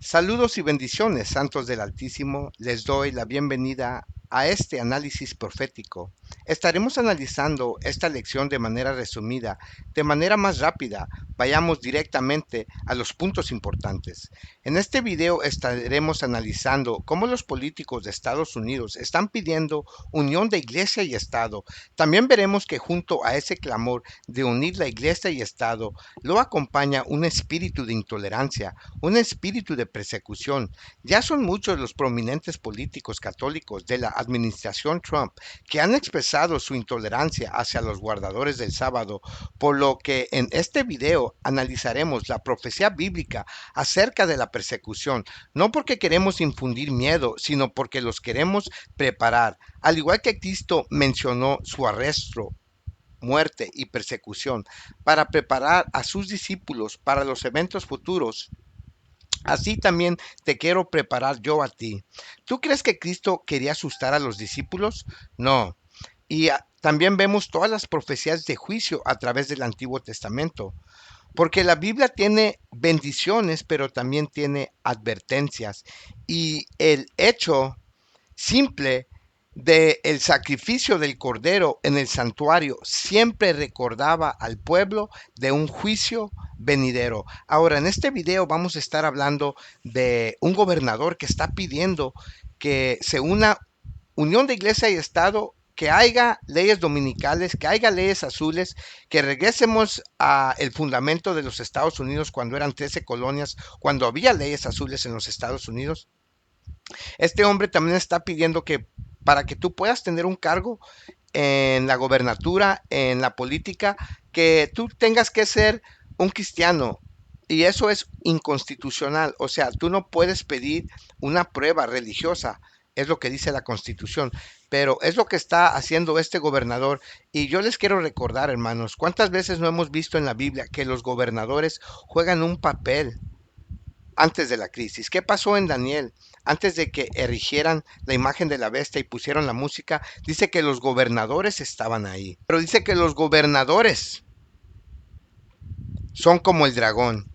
Saludos y bendiciones, santos del Altísimo. Les doy la bienvenida a este análisis profético. Estaremos analizando esta lección de manera resumida, de manera más rápida. Vayamos directamente a los puntos importantes. En este video estaremos analizando cómo los políticos de Estados Unidos están pidiendo unión de iglesia y Estado. También veremos que junto a ese clamor de unir la iglesia y Estado, lo acompaña un espíritu de intolerancia, un espíritu de persecución. Ya son muchos los prominentes políticos católicos de la administración Trump que han expresado su intolerancia hacia los guardadores del sábado, por lo que en este video analizaremos la profecía bíblica acerca de la persecución, no porque queremos infundir miedo, sino porque los queremos preparar. Al igual que Cristo mencionó su arresto, muerte y persecución para preparar a sus discípulos para los eventos futuros, así también te quiero preparar yo a ti. ¿Tú crees que Cristo quería asustar a los discípulos? No. Y también vemos todas las profecías de juicio a través del Antiguo Testamento, porque la Biblia tiene bendiciones, pero también tiene advertencias. Y el hecho simple de el sacrificio del cordero en el santuario siempre recordaba al pueblo de un juicio venidero. Ahora, en este video vamos a estar hablando de un gobernador que está pidiendo que se una unión de iglesia y Estado, que haya leyes dominicales, que haya leyes azules, que regresemos a el fundamento de los Estados Unidos cuando eran 13 colonias, cuando había leyes azules en los Estados Unidos. Este hombre también está pidiendo que para que tú puedas tener un cargo en la gobernatura, en la política, que tú tengas que ser un cristiano. Y eso es inconstitucional. O sea, tú no puedes pedir una prueba religiosa. Es lo que dice la Constitución. Pero es lo que está haciendo este gobernador. Y yo les quiero recordar, hermanos, cuántas veces no hemos visto en la Biblia que los gobernadores juegan un papel antes de la crisis. ¿Qué pasó en Daniel? Antes de que erigieran la imagen de la bestia y pusieron la música, dice que los gobernadores estaban ahí. Pero dice que los gobernadores son como el dragón.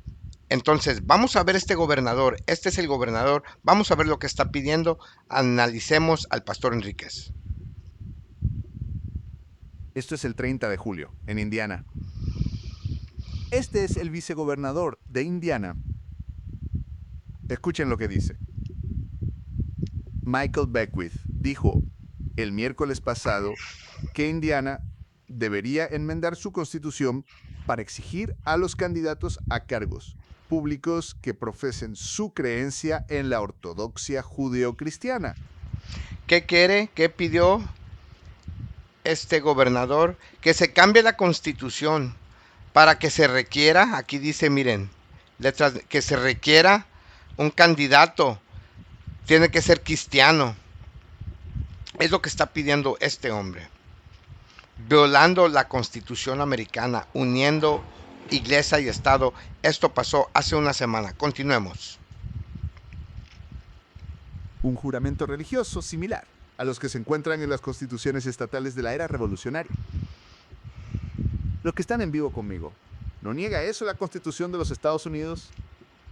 Entonces, vamos a ver este gobernador. Este es el gobernador. Vamos a ver lo que está pidiendo. Analicemos al pastor Enríquez. Esto es el 30 de julio, en Indiana. Este es el vicegobernador de Indiana. Escuchen lo que dice. Michael Beckwith dijo el miércoles pasado que Indiana debería enmendar su constitución para exigir a los candidatos a cargos públicos que profesen su creencia en la ortodoxia judeocristiana. ¿Qué quiere? ¿Qué pidió este gobernador? Que se cambie la constitución para que se requiera, aquí dice, miren, letras, que se requiera un candidato, tiene que ser cristiano. Es lo que está pidiendo este hombre, violando la Constitución americana, uniendo iglesia y Estado. Esto pasó hace una semana. Continuemos. Un juramento religioso similar a los que se encuentran en las constituciones estatales de la era revolucionaria. Los que están en vivo conmigo, ¿no niega eso la Constitución de los Estados Unidos?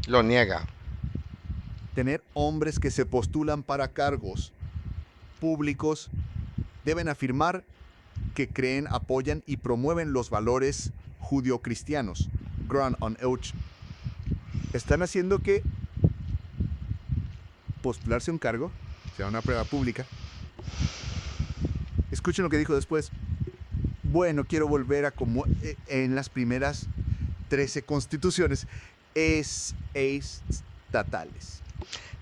Lo niega. Tener hombres que se postulan para cargos públicos deben afirmar que creen, apoyan y promueven los valores judio-cristianos. Ground on Oath. Están haciendo que postularse a un cargo sea una prueba pública. Escuchen lo que dijo después. Bueno, quiero volver a como en las primeras 13 constituciones estatales.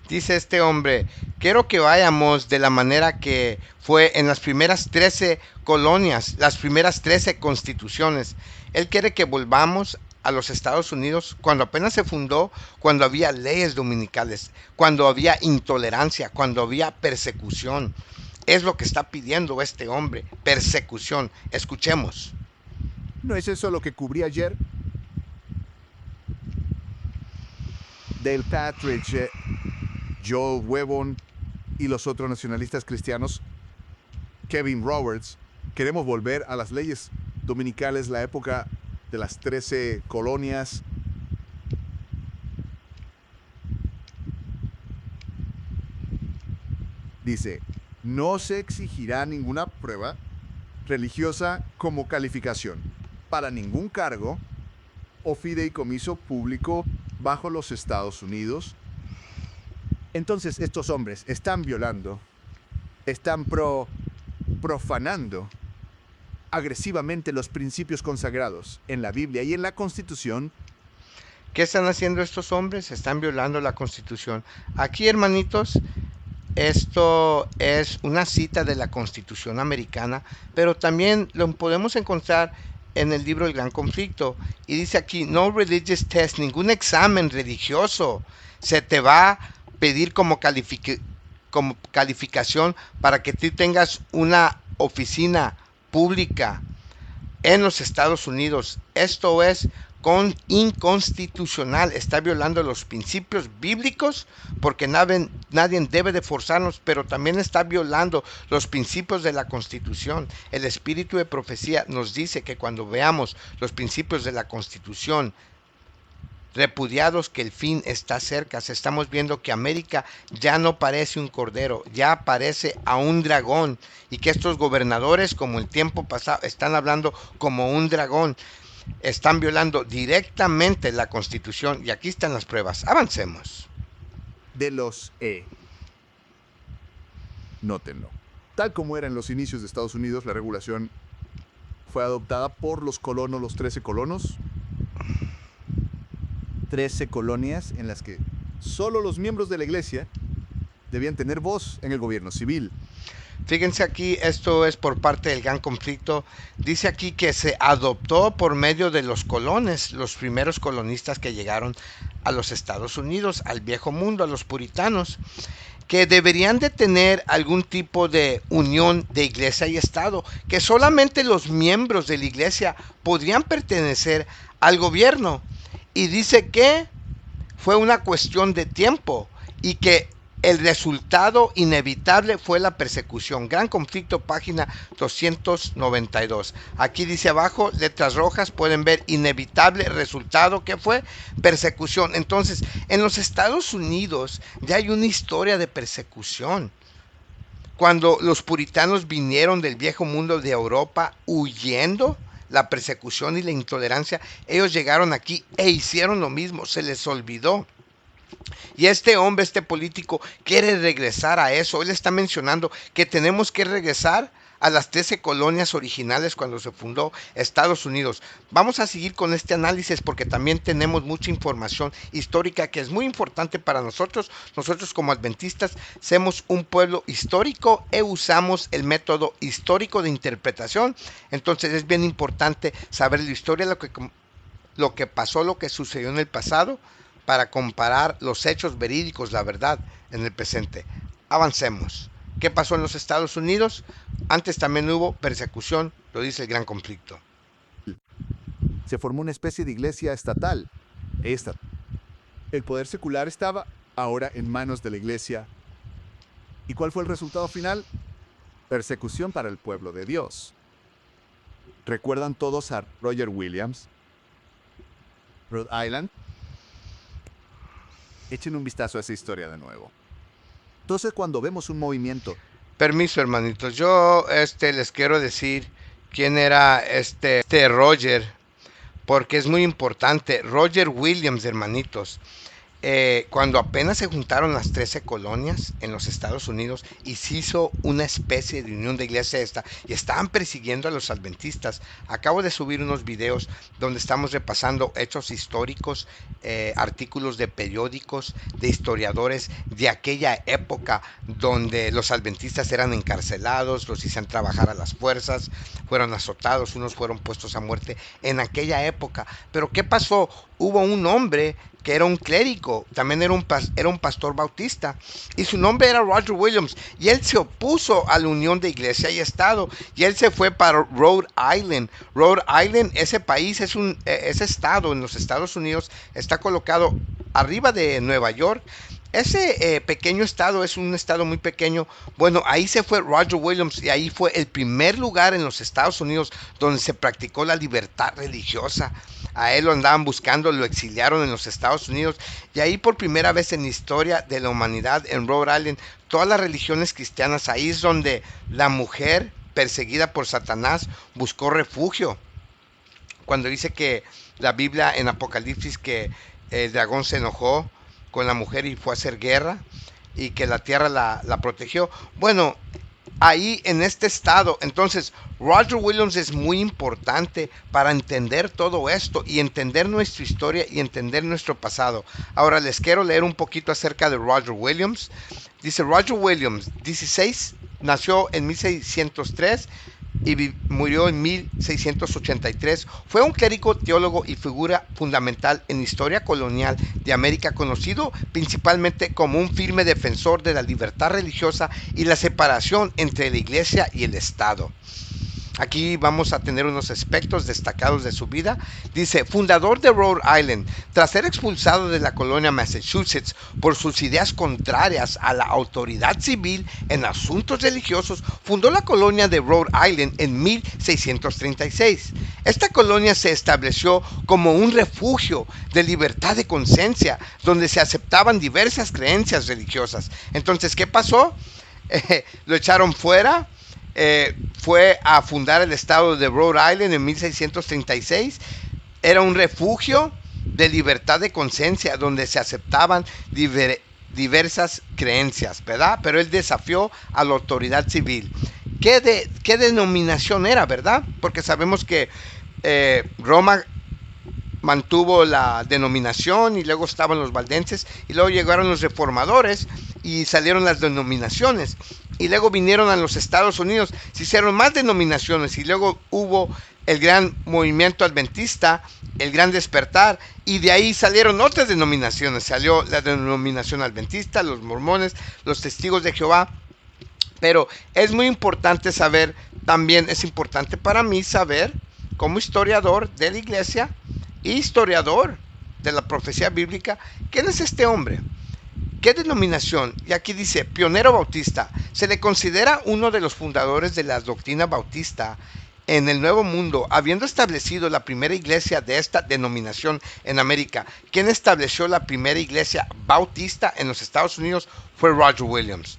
Dice este hombre, quiero que vayamos de la manera que fue en las primeras 13 colonias, las primeras 13 constituciones. Él quiere que volvamos a los Estados Unidos cuando apenas se fundó, cuando había leyes dominicales, cuando había intolerancia, cuando había persecución. Es lo que está pidiendo este hombre, persecución. Escuchemos. ¿No es eso lo que cubrí ayer? Dale Patridge, Joel Webon y los otros nacionalistas cristianos, Kevin Roberts, queremos volver a las leyes dominicales, la época de las 13 colonias. Dice, no se exigirá ninguna prueba religiosa como calificación para ningún cargo o fideicomiso público bajo los Estados Unidos. Entonces estos hombres están violando, están profanando agresivamente los principios consagrados en la Biblia y en la Constitución. ¿Qué están haciendo estos hombres? Están violando la Constitución. Aquí, hermanitos, esto es una cita de la Constitución americana, pero también lo podemos encontrar en el libro El Gran Conflicto. Y dice aquí, no religious test, ningún examen religioso se te va a pedir como calificación para que tú tengas una oficina pública en los Estados Unidos. Esto es inconstitucional, está violando los principios bíblicos porque nadie debe de forzarnos, pero también está violando los principios de la Constitución. El espíritu de profecía nos dice que cuando veamos los principios de la Constitución repudiados, que el fin está cerca. Estamos viendo que América ya no parece un cordero, ya parece a un dragón, y que estos gobernadores, como el tiempo pasado, están hablando como un dragón. Están violando directamente la Constitución, y aquí están las pruebas. Avancemos. De los nótenlo. Tal como era en los inicios de Estados Unidos, la regulación fue adoptada por los colonos, los 13 colonos. 13 colonias en las que solo los miembros de la iglesia debían tener voz en el gobierno civil. Fíjense aquí, esto es por parte del Gran Conflicto. Dice aquí que se adoptó por medio de los colones, los primeros colonistas que llegaron a los Estados Unidos, al viejo mundo, a los puritanos, que deberían de tener algún tipo de unión de iglesia y Estado, que solamente los miembros de la iglesia podrían pertenecer al gobierno. Y dice que fue una cuestión de tiempo y que el resultado inevitable fue la persecución. Gran Conflicto, página 292. Aquí dice abajo, letras rojas, pueden ver inevitable resultado que fue persecución. Entonces, en los Estados Unidos ya hay una historia de persecución. Cuando los puritanos vinieron del viejo mundo de Europa huyendo la persecución y la intolerancia, ellos llegaron aquí e hicieron lo mismo, se les olvidó. Y este hombre, este político, quiere regresar a eso. Él está mencionando que tenemos que regresar a las 13 colonias originales cuando se fundó Estados Unidos. Vamos a seguir con este análisis porque también tenemos mucha información histórica que es muy importante para nosotros. Nosotros como adventistas somos un pueblo histórico e usamos el método histórico de interpretación. Entonces es bien importante saber la historia, lo que pasó, lo que sucedió en el pasado, para comparar los hechos verídicos, la verdad, en el presente. Avancemos. ¿Qué pasó en los Estados Unidos? Antes también hubo persecución, lo dice el Gran Conflicto. Se formó una especie de iglesia estatal. El poder secular estaba ahora en manos de la iglesia. ¿Y cuál fue el resultado final? Persecución para el pueblo de Dios. ¿Recuerdan todos a Roger Williams? Rhode Island. Echen un vistazo a esa historia de nuevo. Entonces, cuando vemos un movimiento... Permiso, hermanitos. Yo les quiero decir quién era este Roger, porque es muy importante. Roger Williams, hermanitos. Cuando apenas se juntaron las 13 colonias en los Estados Unidos y se hizo una especie de unión de iglesia y estaban persiguiendo a los adventistas. Acabo de subir unos videos donde estamos repasando hechos históricos, artículos de periódicos, de historiadores de aquella época donde los adventistas eran encarcelados, los hacían trabajar a las fuerzas, fueron azotados, unos fueron puestos a muerte en aquella época. Pero ¿qué pasó? Hubo un hombre que era un clérigo, también era un pastor bautista, y su nombre era Roger Williams, y él se opuso a la unión de iglesia y Estado, y él se fue para Rhode Island. Rhode Island, ese país, ese estado en los Estados Unidos, está colocado arriba de Nueva York. Ese pequeño estado es un estado muy pequeño. Bueno, ahí se fue Roger Williams y ahí fue el primer lugar en los Estados Unidos donde se practicó la libertad religiosa. A él lo andaban buscando, lo exiliaron en los Estados Unidos y ahí por primera vez en la historia de la humanidad en Rhode Island, todas las religiones cristianas, ahí es donde la mujer perseguida por Satanás buscó refugio. Cuando dice que la Biblia en Apocalipsis que el dragón se enojó con la mujer y fue a hacer guerra y que la tierra la protegió. Bueno, ahí en este estado. Entonces, Roger Williams es muy importante para entender todo esto y entender nuestra historia y entender nuestro pasado. Ahora les quiero leer un poquito acerca de Roger Williams. Dice Roger Williams, 16, nació en 1603 y murió en 1683. Fue un clérigo, teólogo y figura fundamental en historia colonial de América, conocido principalmente como un firme defensor de la libertad religiosa y la separación entre la iglesia y el Estado. Aquí vamos a tener unos aspectos destacados de su vida. Dice, fundador de Rhode Island, tras ser expulsado de la colonia Massachusetts por sus ideas contrarias a la autoridad civil en asuntos religiosos, fundó la colonia de Rhode Island en 1636. Esta colonia se estableció como un refugio de libertad de conciencia, donde se aceptaban diversas creencias religiosas. Entonces, ¿qué pasó? Lo echaron fuera. Fue a fundar el estado de Rhode Island en 1636. Era un refugio de libertad de conciencia donde se aceptaban diversas creencias, ¿verdad? Pero él desafió a la autoridad civil. ¿Qué denominación era, verdad? Porque sabemos que Roma mantuvo la denominación y luego estaban los valdenses y luego llegaron los reformadores y salieron las denominaciones y luego vinieron a los Estados Unidos, se hicieron más denominaciones y luego hubo el gran movimiento adventista, el gran despertar, y de ahí salieron otras denominaciones. Salió la denominación adventista, los mormones, los testigos de Jehová. Pero es muy importante saber, también es importante para mí saber, como historiador de la iglesia y historiador de la profecía bíblica, ¿quién es este hombre? ¿Qué denominación? Y aquí dice, pionero bautista. Se le considera uno de los fundadores de la doctrina bautista en el Nuevo Mundo, habiendo establecido la primera iglesia de esta denominación en América. Quien estableció la primera iglesia bautista en los Estados Unidos fue Roger Williams.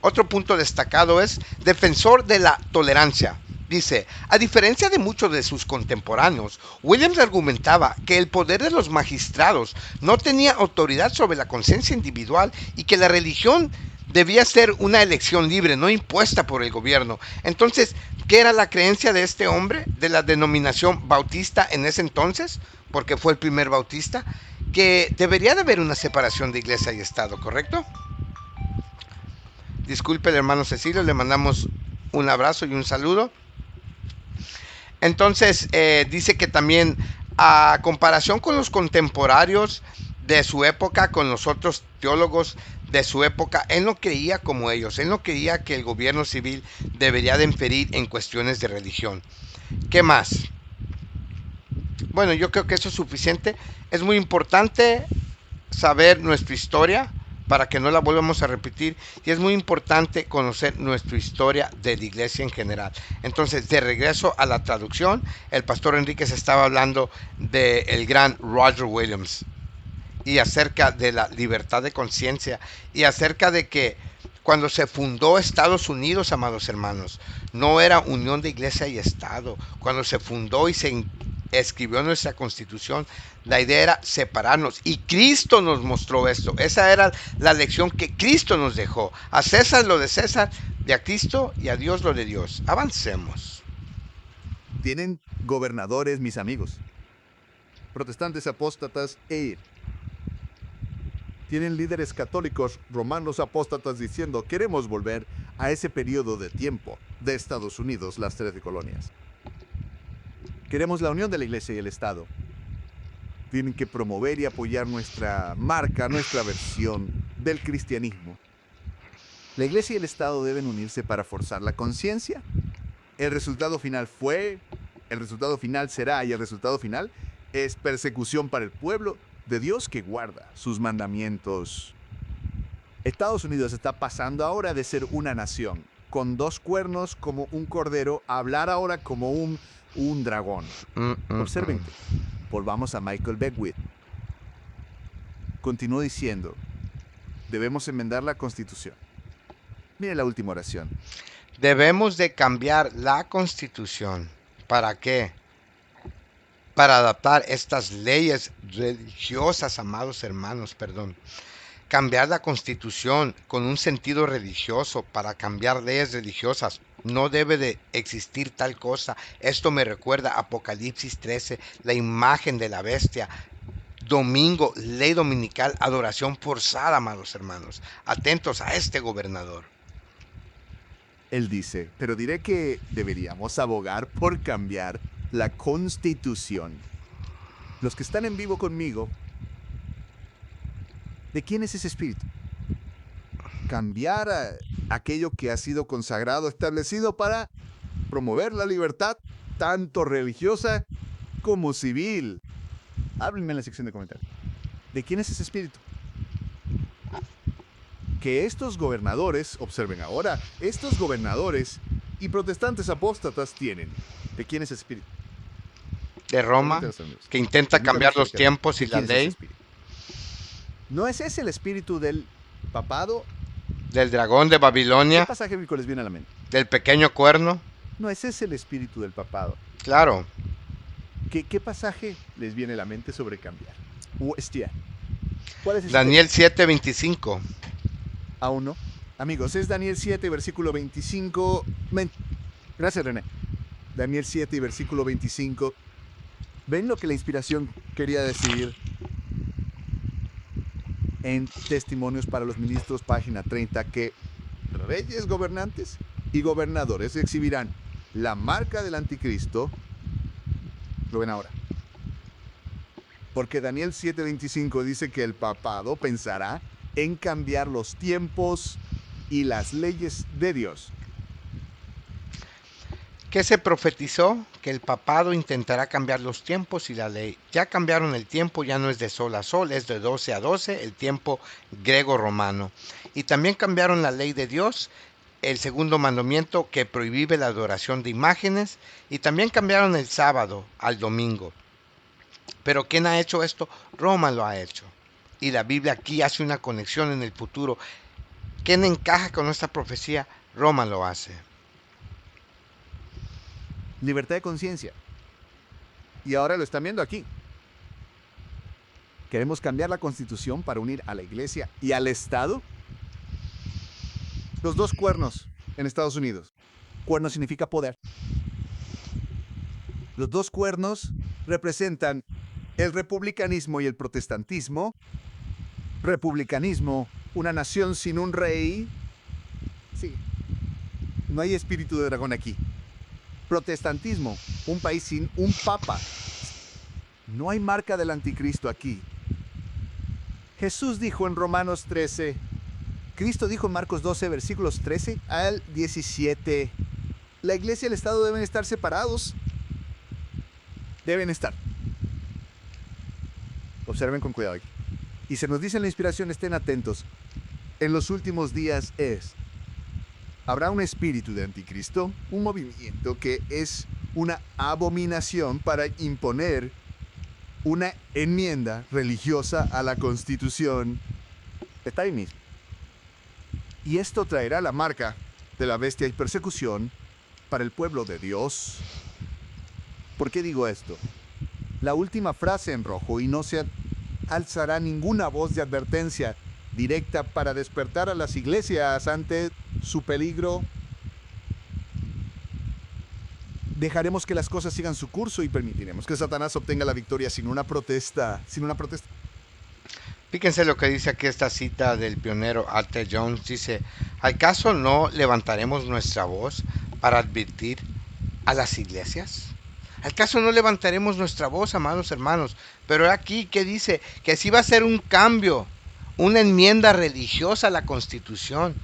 Otro punto destacado es defensor de la tolerancia. Dice, a diferencia de muchos de sus contemporáneos, Williams argumentaba que el poder de los magistrados no tenía autoridad sobre la conciencia individual y que la religión debía ser una elección libre, no impuesta por el gobierno. Entonces, ¿qué era la creencia de este hombre, de la denominación bautista en ese entonces? Porque fue el primer bautista, que debería de haber una separación de iglesia y Estado, ¿correcto? Disculpe el hermano Cecilio, le mandamos un abrazo y un saludo. Entonces, dice que también a comparación con los contemporáneos de su época, con los otros teólogos de su época, él no creía como ellos, él no creía que el gobierno civil debería de inferir en cuestiones de religión. ¿Qué más? Bueno, yo creo que eso es suficiente. Es muy importante saber nuestra historia para que no la volvamos a repetir, y es muy importante conocer nuestra historia de la iglesia en general. Entonces, de regreso a la traducción, el pastor Enríquez estaba hablando del gran Roger Williams y acerca de la libertad de conciencia y acerca de que cuando se fundó Estados Unidos, amados hermanos, no era unión de iglesia y Estado. Cuando se fundó y se escribió nuestra constitución, la idea era separarnos, y Cristo nos mostró esto. Esa era la lección que Cristo nos dejó: a César lo de César, de a Cristo, y a Dios lo de Dios. Avancemos. Tienen gobernadores, mis amigos, protestantes apóstatas tienen líderes católicos romanos apóstatas diciendo, queremos volver a ese periodo de tiempo de Estados Unidos, las 13 colonias. Queremos la unión de la iglesia y el Estado. Tienen que promover y apoyar nuestra marca, nuestra versión del cristianismo. La iglesia y el Estado deben unirse para forzar la conciencia. El resultado final fue, el resultado final será, y el resultado final es persecución para el pueblo de Dios que guarda sus mandamientos. Estados Unidos está pasando ahora de ser una nación con dos cuernos como un cordero a hablar ahora como un dragón. Observen. Volvamos a Michael Beckwith. Continuó diciendo, debemos enmendar la Constitución. Mire la última oración. Debemos de cambiar la Constitución. ¿Para qué? Para adaptar estas leyes religiosas, amados hermanos, perdón. Cambiar la Constitución con un sentido religioso para cambiar leyes religiosas. No debe de existir tal cosa. Esto me recuerda a Apocalipsis 13, la imagen de la bestia. Domingo, ley dominical, adoración forzada, amados hermanos. Atentos a este gobernador. Él dice, pero diré que deberíamos abogar por cambiar la Constitución. Los que están en vivo conmigo, ¿de quién es ese espíritu? Cambiar aquello que ha sido consagrado, establecido para promover la libertad, tanto religiosa como civil. Háblenme en la sección de comentarios. ¿De quién es ese espíritu? Que estos gobernadores, observen ahora, estos gobernadores y protestantes apóstatas tienen. ¿De quién es ese espíritu? De Roma, que intenta cambiar los tiempos y la ley. ¿No es ese el espíritu del papado? Del dragón de Babilonia. ¿Qué pasaje bíblico les viene a la mente? Del pequeño cuerno. No, ese es el espíritu del papado. Claro. ¿Qué pasaje les viene a la mente sobre cambiar? ¿Cuál es ese? Daniel 7:25. Aún no. Amigos, es Daniel 7, versículo 25. Gracias, René. Daniel 7, versículo 25. ¿Ven lo que la inspiración quería decir? En Testimonios para los Ministros, página 30, que reyes, gobernantes y gobernadores exhibirán la marca del anticristo. Lo ven ahora. Porque Daniel 7:25 dice que el papado pensará en cambiar los tiempos y las leyes de Dios. ¿Qué se profetizó? Que el papado intentará cambiar los tiempos y la ley. Ya cambiaron el tiempo, ya no es de sol a sol, es de 12 a 12, el tiempo griego-romano. Y también cambiaron la ley de Dios, el segundo mandamiento que prohíbe la adoración de imágenes, y también cambiaron el sábado al domingo. Pero ¿quién ha hecho esto? Roma lo ha hecho. Y la Biblia aquí hace una conexión en el futuro. ¿Quién encaja con esta profecía? Roma lo hace. Libertad de conciencia. Y ahora lo están viendo aquí. ¿Queremos cambiar la Constitución para unir a la Iglesia y al Estado? Los dos cuernos en Estados Unidos. Cuerno significa poder. Los dos cuernos representan el republicanismo y el protestantismo. Republicanismo, una nación sin un rey. Sí. No hay espíritu de dragón aquí. Protestantismo, un país sin un papa. No hay marca del anticristo aquí. Jesús dijo en Romanos 13, Cristo dijo en Marcos 12, versículos 13 al 17, la iglesia y el Estado deben estar separados. Deben estar. Observen con cuidado aquí. Y se nos dice en la inspiración, estén atentos. En los últimos días habrá un espíritu de anticristo, un movimiento que es una abominación para imponer una enmienda religiosa a la Constitución. Está ahí mismo. Y esto traerá la marca de la bestia y persecución para el pueblo de Dios. ¿Por qué digo esto? La última frase en rojo, y no se alzará ninguna voz de advertencia directa para despertar a las iglesias ante su peligro. Dejaremos que las cosas sigan su curso y permitiremos que Satanás obtenga la victoria sin una protesta. Fíjense lo que dice aquí esta cita del pionero Arthur Jones. Dice, ¿acaso no levantaremos nuestra voz para advertir a las iglesias? ¿Acaso no levantaremos nuestra voz, amados hermanos? Pero aquí que dice que sí va a ser un cambio, una enmienda religiosa a la Constitución.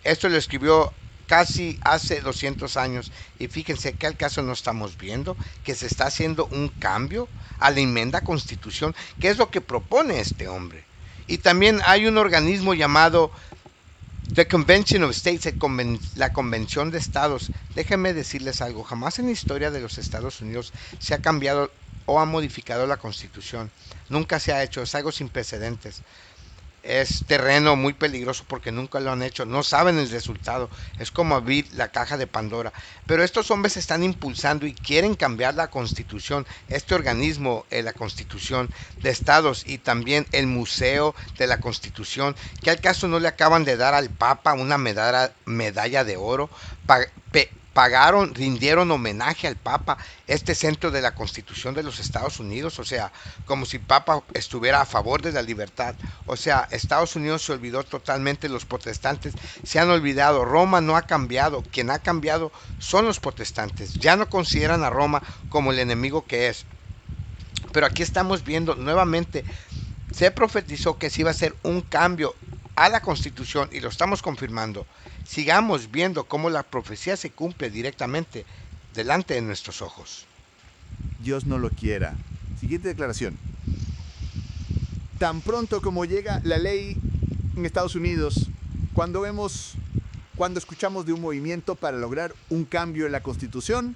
Esto lo escribió casi hace 200 años. Y fíjense que al caso no estamos viendo que se está haciendo un cambio a la enmienda Constitución, que es lo que propone este hombre. Y también hay un organismo llamado The Convention of States, la Convención de Estados. Déjenme decirles algo, jamás en la historia de los Estados Unidos se ha cambiado o ha modificado la Constitución. Nunca se ha hecho, es algo sin precedentes. Es terreno muy peligroso porque nunca lo han hecho, no saben el resultado, es como abrir la caja de Pandora. Pero estos hombres están impulsando y quieren cambiar la Constitución, este organismo, la Constitución de Estados y también el Museo de la Constitución, que al caso no le acaban de dar al Papa una medalla de oro. Pagaron, rindieron homenaje al Papa, este centro de la Constitución de los Estados Unidos, o sea, como si Papa estuviera a favor de la libertad. O sea, Estados Unidos se olvidó totalmente, los protestantes se han olvidado, Roma no ha cambiado, quien ha cambiado son los protestantes, ya no consideran a Roma como el enemigo que es. Pero aquí estamos viendo nuevamente, se profetizó que se iba a hacer un cambio a la Constitución y lo estamos confirmando. Sigamos viendo cómo la profecía se cumple directamente delante de nuestros ojos. Dios no lo quiera. Siguiente declaración. Tan pronto como llega la ley en Estados Unidos, cuando escuchamos de un movimiento para lograr un cambio en la Constitución,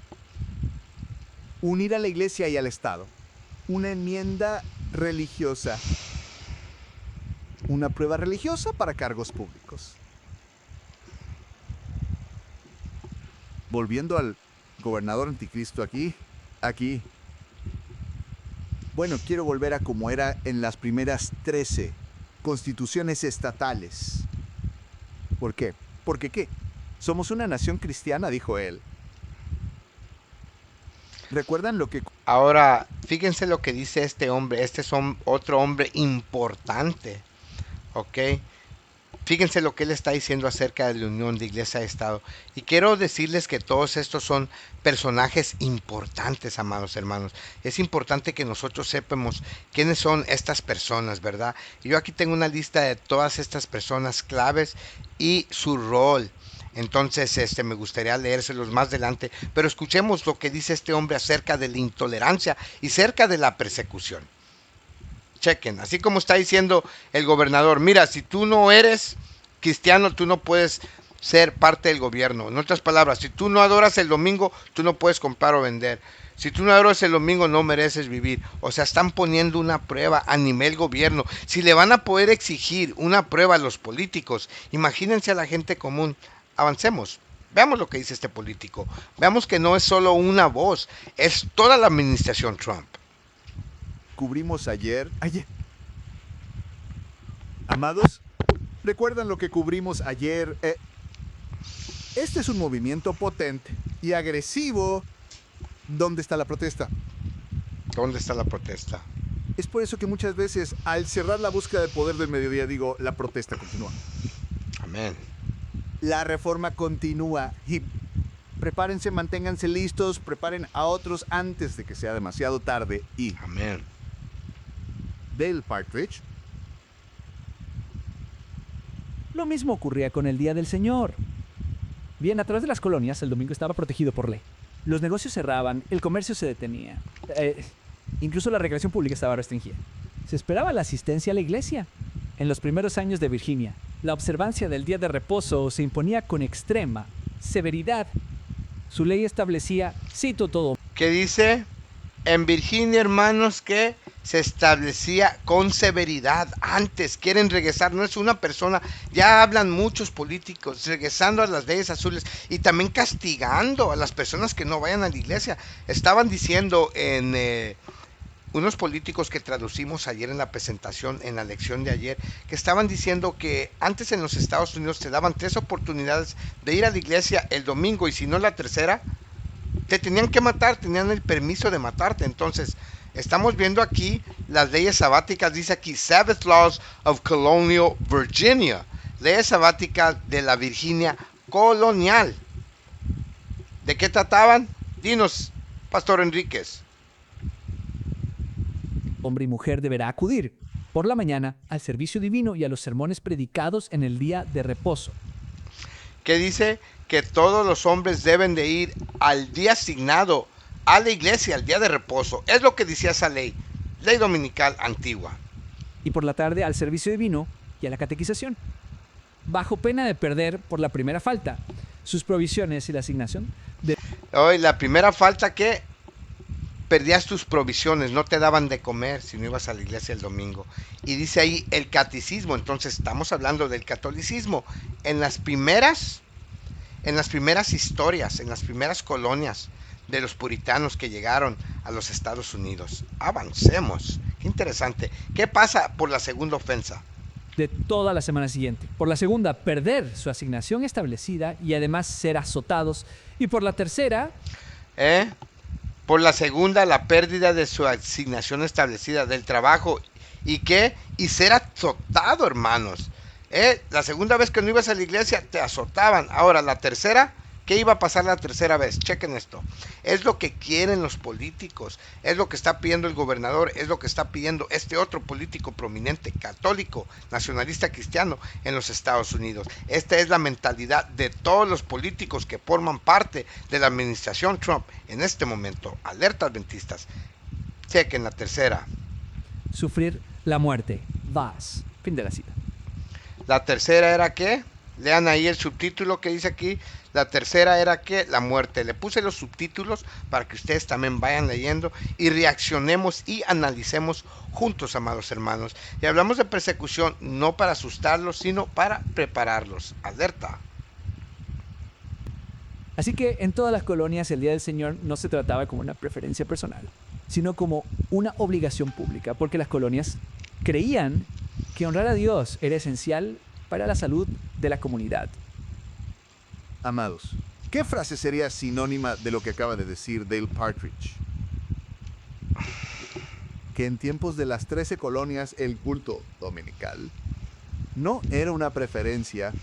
unir a la Iglesia y al Estado, una enmienda religiosa, una prueba religiosa para cargos públicos. Volviendo al gobernador anticristo aquí. Bueno, quiero volver a como era en las primeras 13 constituciones estatales. ¿Por qué? Porque ¿qué? Somos una nación cristiana, dijo él. ¿Recuerdan lo que... Ahora, fíjense lo que dice este hombre. Este es otro hombre importante. ¿Ok? Fíjense lo que él está diciendo acerca de la unión de iglesia y Estado. Y quiero decirles que todos estos son personajes importantes, amados hermanos. Es importante que nosotros sepamos quiénes son estas personas, ¿verdad? Y yo aquí tengo una lista de todas estas personas claves y su rol. Entonces, me gustaría leérselos más adelante, pero escuchemos lo que dice este hombre acerca de la intolerancia y acerca de la persecución. Chequen, así como está diciendo el gobernador, mira, si tú no eres cristiano, tú no puedes ser parte del gobierno. En otras palabras, si tú no adoras el domingo, tú no puedes comprar o vender. Si tú no adoras el domingo, no mereces vivir. O sea, están poniendo una prueba a nivel gobierno. Si le van a poder exigir una prueba a los políticos, imagínense a la gente común. Avancemos. Veamos lo que dice este político. Veamos que no es solo una voz, es toda la administración Trump. Cubrimos ayer. Amados, ¿recuerdan lo que cubrimos ayer? Este es un movimiento potente y agresivo. ¿Dónde está la protesta? ¿Dónde está la protesta? Es por eso que muchas veces, al cerrar la búsqueda de poder del mediodía, digo, la protesta continúa. Amén. La reforma continúa y prepárense, manténganse listos, preparen a otros antes de que sea demasiado tarde y... Amén. Dale Partridge. Lo mismo ocurría con el Día del Señor. Bien, a través de las colonias, el domingo estaba protegido por ley. Los negocios cerraban, el comercio se detenía. Incluso la recreación pública estaba restringida. Se esperaba la asistencia a la iglesia. En los primeros años de Virginia, la observancia del día de reposo se imponía con extrema severidad. Su ley establecía, cito todo. ¿Qué dice? En Virginia, hermanos, que se establecía con severidad. Antes quieren regresar, no es una persona, ya hablan muchos políticos, regresando a las leyes azules y también castigando a las personas que no vayan a la iglesia. Estaban diciendo en unos políticos que traducimos ayer en la presentación, en la lección de ayer, que estaban diciendo que antes en los Estados Unidos te daban 3 oportunidades de ir a la iglesia el domingo y si no la tercera, te tenían que matar, tenían el permiso de matarte. Entonces, estamos viendo aquí las leyes sabáticas, dice aquí, Sabbath Laws of Colonial Virginia, leyes sabáticas de la Virginia colonial. ¿De qué trataban? Dinos, Pastor Enríquez. Hombre y mujer deberá acudir por la mañana al servicio divino y a los sermones predicados en el día de reposo. ¿Qué dice? Que todos los hombres deben de ir al día asignado a la iglesia, al día de reposo. Es lo que decía esa ley dominical antigua. Y por la tarde al servicio divino y a la catequización, bajo pena de perder por la primera falta sus provisiones y la asignación de... Hoy la primera falta que perdías tus provisiones, no te daban de comer si no ibas a la iglesia el domingo. Y dice ahí el catecismo, entonces estamos hablando del catolicismo. En las primeras, en las primeras historias, en las primeras colonias de los puritanos que llegaron a los Estados Unidos. Avancemos. Qué interesante. ¿Qué pasa por la segunda ofensa? De toda la semana siguiente. Por la segunda, perder su asignación establecida y además ser azotados. Y por la tercera, ¿Eh? Por la segunda, la pérdida de su asignación establecida del trabajo. ¿Y qué? Y ser azotado, hermanos. La segunda vez que no ibas a la iglesia te azotaban. Ahora, la tercera, ¿qué iba a pasar la tercera vez? Chequen esto. Es lo que quieren los políticos. Es lo que está pidiendo el gobernador. Es lo que está pidiendo este otro político prominente, católico, nacionalista cristiano en los Estados Unidos. Esta es la mentalidad de todos los políticos que forman parte de la administración Trump en este momento. Alerta adventistas. Chequen la tercera. sufrir la muerte. Vas. Fin de la cita. La tercera era ¿qué? Lean ahí el subtítulo que dice aquí. La tercera era ¿qué? La muerte. Le puse los subtítulos para que ustedes también vayan leyendo y reaccionemos y analicemos juntos, amados hermanos. Y hablamos de persecución no para asustarlos, sino para prepararlos. Alerta. Así que en todas las colonias el Día del Señor no se trataba como una preferencia personal, sino como una obligación pública, porque las colonias creían que honrar a Dios era esencial para la salud de la comunidad. Amados, ¿qué frase sería sinónima de lo que acaba de decir Dale Partridge? Que en tiempos de las 13 colonias el culto dominical no era una preferencia,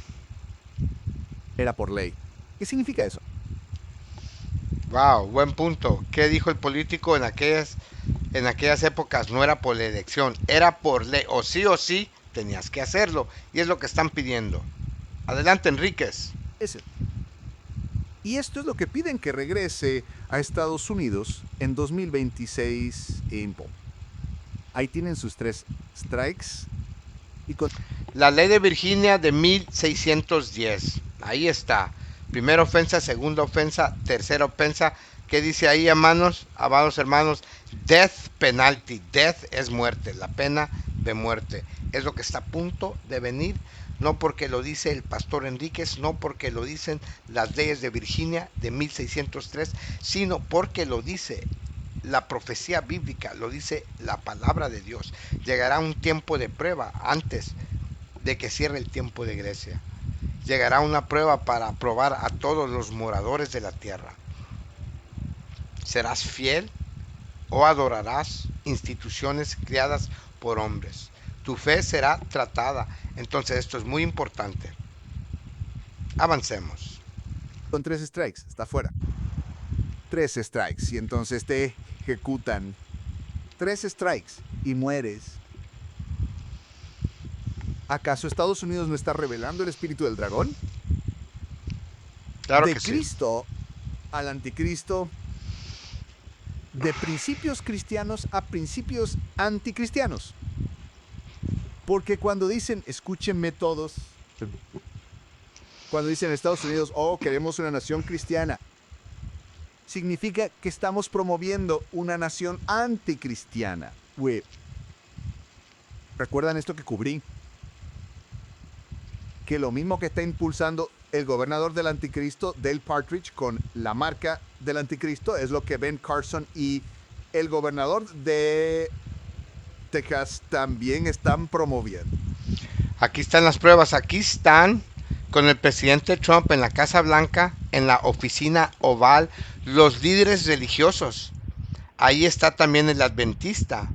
era por ley. ¿Qué significa eso? Wow, buen punto. ¿Qué dijo el político en aquellas épocas? No era por la elección, era por ley. O sí tenías que hacerlo. Y es lo que están pidiendo. Adelante, Enríquez. Ese. Y esto es lo que piden que regrese a Estados Unidos en 2026 en POM. Ahí tienen sus 3 strikes. Y con... La ley de Virginia de 1610. Ahí está. Primera ofensa, segunda ofensa, tercera ofensa. ¿Qué dice ahí, hermanos? Amados hermanos, death penalty. Death es muerte, la pena de muerte. Es lo que está a punto de venir. No porque lo dice el pastor Enríquez, no porque lo dicen las leyes de Virginia de 1603, sino porque lo dice la profecía bíblica, lo dice la palabra de Dios. Llegará un tiempo de prueba antes de que cierre el tiempo de Grecia. Llegará una prueba para probar a todos los moradores de la tierra. ¿Serás fiel o adorarás instituciones creadas por hombres? Tu fe será tratada. Entonces esto es muy importante. Avancemos. Con 3 strikes, está fuera. 3 strikes y entonces te ejecutan. 3 strikes y mueres. ¿Acaso Estados Unidos no está revelando el espíritu del dragón? Claro De que sí. Cristo al anticristo, de principios cristianos a principios anticristianos. Porque cuando dicen, escúchenme todos, cuando dicen en Estados Unidos, oh, queremos una nación cristiana, significa que estamos promoviendo una nación anticristiana. ¿Recuerdan esto que cubrí? Que lo mismo que está impulsando el gobernador del anticristo, Dale Partridge, con la marca del anticristo, es lo que Ben Carson y el gobernador de Texas también están promoviendo. Aquí están las pruebas. Aquí están con el presidente Trump en la Casa Blanca, en la oficina oval, los líderes religiosos. Ahí está también el adventista,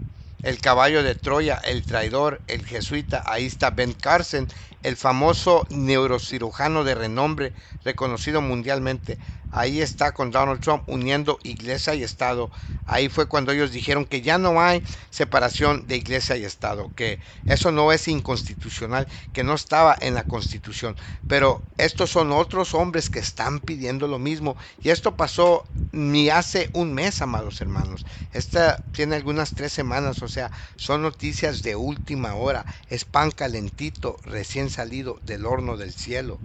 el caballo de Troya, el traidor, el jesuita. Ahí está Ben Carson, el famoso neurocirujano de renombre, reconocido mundialmente. Ahí está con Donald Trump uniendo iglesia y Estado. Ahí fue cuando ellos dijeron que ya no hay separación de iglesia y Estado, que eso no es inconstitucional, que no estaba en la Constitución. Pero estos son otros hombres que están pidiendo lo mismo. Y esto pasó ni hace un mes, amados hermanos. Esta tiene algunas 3 semanas, o sea, son noticias de última hora. Es pan calentito, recién salido del horno del cielo.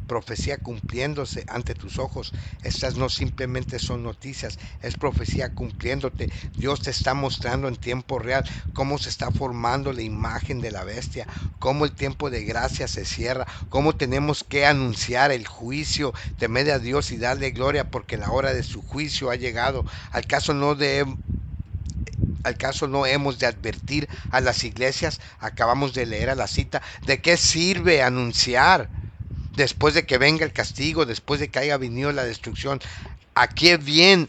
profecía cumpliéndose ante tus ojos. Estas no simplemente son noticias, es profecía cumpliéndote. Dios te está mostrando en tiempo real cómo se está formando la imagen de la bestia, cómo el tiempo de gracia se cierra, cómo tenemos que anunciar el juicio, temer a Dios y darle gloria porque la hora de su juicio ha llegado. ¿Acaso no hemos de advertir a las iglesias? Acabamos de leer a la cita. ¿De qué sirve anunciar después de que venga el castigo, después de que haya venido la destrucción? ¿A quién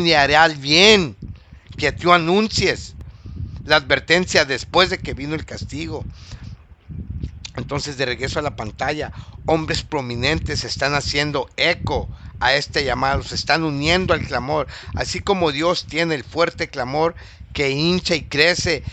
le hará el bien que tú anuncies la advertencia después de que vino el castigo? Entonces, de regreso a la pantalla, hombres prominentes están haciendo eco a este llamado, se están uniendo al clamor, así como Dios tiene el fuerte clamor que hincha y crece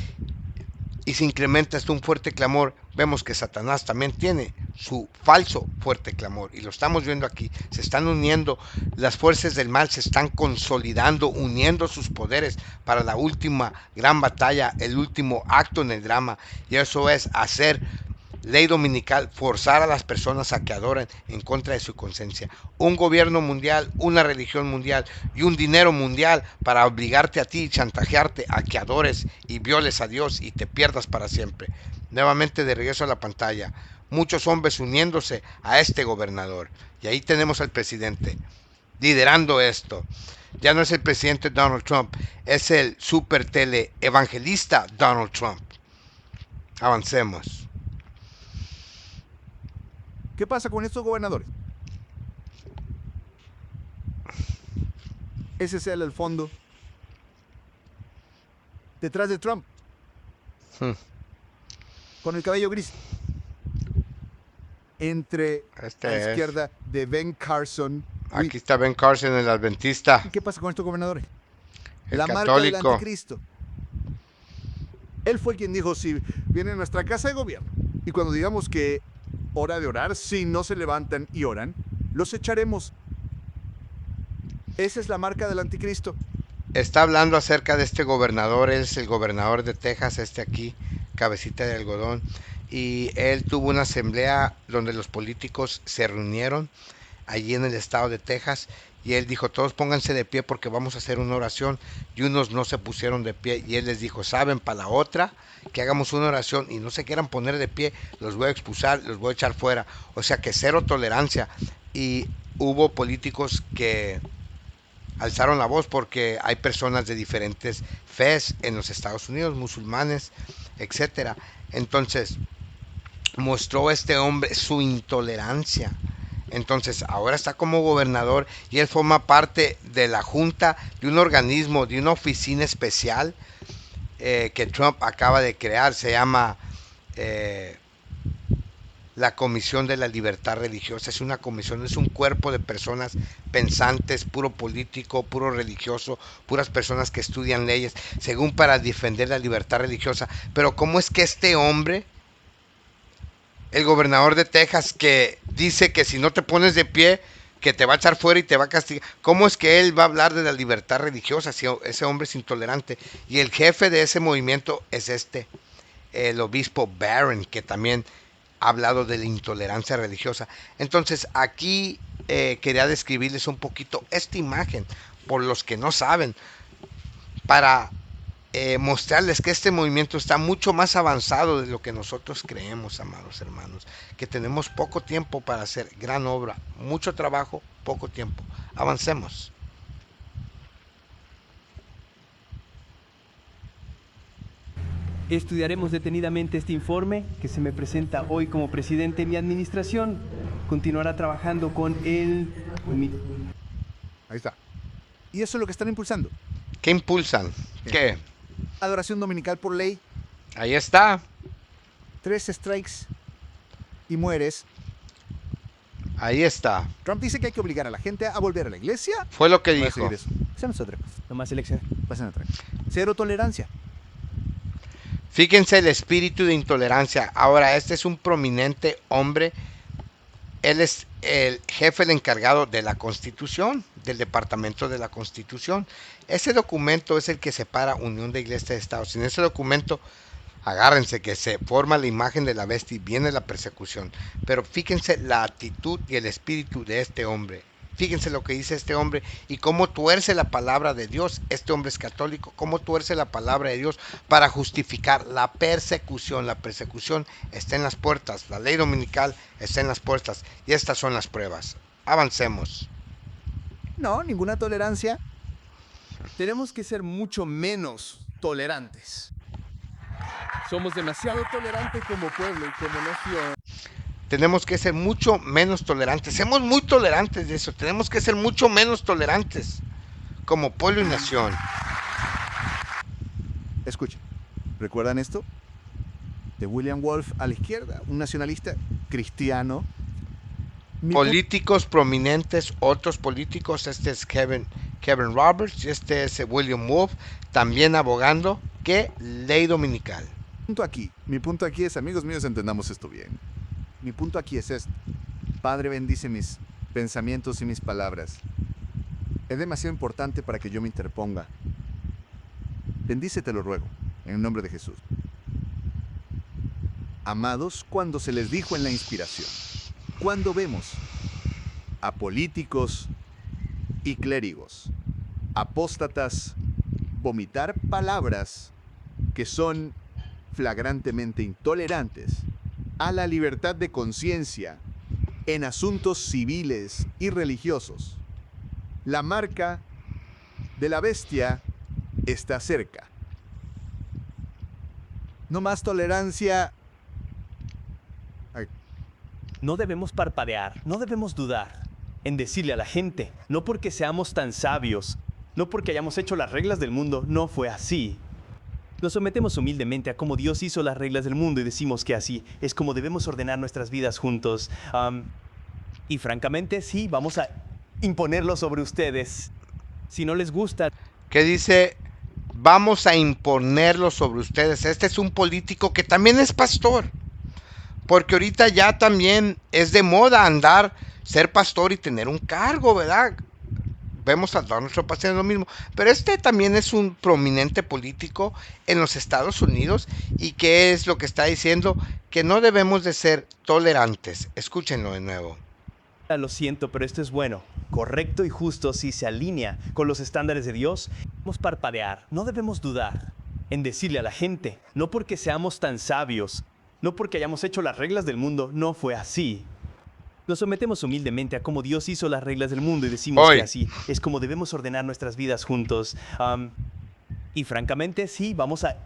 y se incrementa hasta un fuerte clamor. Vemos que Satanás también tiene su falso fuerte clamor y lo estamos viendo aquí. Se están uniendo, las fuerzas del mal se están consolidando, uniendo sus poderes para la última gran batalla, el último acto en el drama, y eso es hacer ley dominical, forzar a las personas a que adoren en contra de su conciencia. Un gobierno mundial, una religión mundial y un dinero mundial para obligarte a ti y chantajearte a que adores y violes a Dios y te pierdas para siempre. Nuevamente de regreso a la pantalla. Muchos hombres uniéndose a este gobernador. Y ahí tenemos al presidente liderando esto. Ya no es el presidente Donald Trump, es el super tele evangelista Donald Trump. Avancemos. ¿Qué pasa con estos gobernadores? Ese es el fondo. Detrás de Trump. Con el cabello gris. Entre la izquierda de Ben Carson. Aquí está Ben Carson, el adventista. ¿Y qué pasa con estos gobernadores? El la católico. Marca del anticristo. Él fue quien dijo, si viene a nuestra casa de gobierno y cuando digamos que hora de orar, si no se levantan y oran, los echaremos. Esa es la marca del anticristo. Está hablando acerca de este gobernador. Él es el gobernador de Texas, este aquí, cabecita de algodón. Y él tuvo una asamblea donde los políticos se reunieron allí en el estado de Texas. Y él dijo, todos pónganse de pie porque vamos a hacer una oración. Y unos no se pusieron de pie. Y él les dijo, saben, para la otra, que hagamos una oración y no se quieran poner de pie, los voy a expulsar, los voy a echar fuera. O sea que cero tolerancia. Y hubo políticos que alzaron la voz porque hay personas de diferentes fes en los Estados Unidos, musulmanes, etcétera. Entonces, mostró este hombre su intolerancia. Entonces ahora está como gobernador y él forma parte de la junta de un organismo, de una oficina especial que Trump acaba de crear. Se llama la Comisión de la Libertad Religiosa. Es una comisión, es un cuerpo de personas pensantes, puro político, puro religioso, puras personas que estudian leyes, según para defender la libertad religiosa. Pero ¿cómo es que este hombre, el gobernador de Texas, que dice que si no te pones de pie, que te va a echar fuera y te va a castigar? ¿Cómo es que él va a hablar de la libertad religiosa si ese hombre es intolerante? Y el jefe de ese movimiento es el obispo Barron, que también ha hablado de la intolerancia religiosa. Entonces aquí quería describirles un poquito esta imagen, por los que no saben, para mostrarles que este movimiento está mucho más avanzado de lo que nosotros creemos, amados hermanos, que tenemos poco tiempo para hacer gran obra, mucho trabajo, poco tiempo. Avancemos. Estudiaremos detenidamente este informe que se me presenta hoy como presidente. Mi administración continuará trabajando con el... Ahí está. Y eso es lo que están impulsando. ¿Qué impulsan? ¿Qué? Adoración dominical por ley. Ahí está. 3 strikes y mueres. Ahí está. Trump dice que hay que obligar a la gente a volver a la iglesia. Fue lo que Voy a dijo. seguir eso. Esa no es otra cosa. No más elección. Pasen otra. Cero tolerancia. Fíjense el espíritu de intolerancia. Ahora, este es un prominente hombre. Él es el jefe, el encargado de la Constitución, del Departamento de la Constitución. Ese documento es el que separa Unión de Iglesias de Estados. En ese documento Agárrense que se forma la imagen de la bestia y viene la persecución. Pero fíjense la actitud y el espíritu de este hombre. Fíjense lo que dice este hombre y cómo tuerce la palabra de Dios. Este hombre es católico, cómo tuerce la palabra de Dios para justificar la persecución. La persecución está en las puertas, la ley dominical está en las puertas y estas son las pruebas. Avancemos. No, ninguna tolerancia. Tenemos que ser mucho menos tolerantes. Somos demasiado tolerantes como pueblo y como nación. Tenemos que ser mucho menos tolerantes. Somos muy tolerantes de eso. Tenemos que ser mucho menos tolerantes como pueblo y nación. Escuchen, ¿recuerdan esto? De William Wolf a la izquierda, un nacionalista cristiano. Políticos prominentes, otros políticos. Este es Kevin Roberts y este es William Wolf, también abogando que ley dominical. Mi punto aquí es, amigos míos, entendamos esto bien. Mi punto aquí es esto. Padre, bendice mis pensamientos y mis palabras. Es demasiado importante para que yo me interponga. Bendíce, te lo ruego, en el nombre de Jesús. Amados, cuando se les dijo en la inspiración, cuando vemos a políticos y clérigos, apóstatas, vomitar palabras que son flagrantemente intolerantes a la libertad de conciencia en asuntos civiles y religiosos, la marca de la bestia está cerca. No más tolerancia. No debemos parpadear, no debemos dudar en decirle a la gente, no porque seamos tan sabios, no porque hayamos hecho las reglas del mundo, no fue así. Nos sometemos humildemente a cómo Dios hizo las reglas del mundo y decimos que así es como debemos ordenar nuestras vidas juntos. Y francamente, sí, vamos a imponerlo sobre ustedes. Si no les gusta... ¿Qué dice? Vamos a imponerlo sobre ustedes. Este es un político que también es pastor. Porque ahorita ya también es de moda ser pastor y tener un cargo, ¿verdad? Vemos a Donald Trump haciendo lo mismo. Pero este también es un prominente político en los Estados Unidos. ¿Y qué es lo que está diciendo? Que no debemos de ser tolerantes. Escúchenlo de nuevo. Lo siento, pero esto es bueno, correcto y justo si se alinea con los estándares de Dios. Debemos parpadear, no debemos dudar en decirle a la gente, no porque seamos tan sabios, no porque hayamos hecho las reglas del mundo, no fue así. Nos sometemos humildemente a cómo Dios hizo las reglas del mundo y decimos que así es como debemos ordenar nuestras vidas juntos. Y francamente, sí, vamos a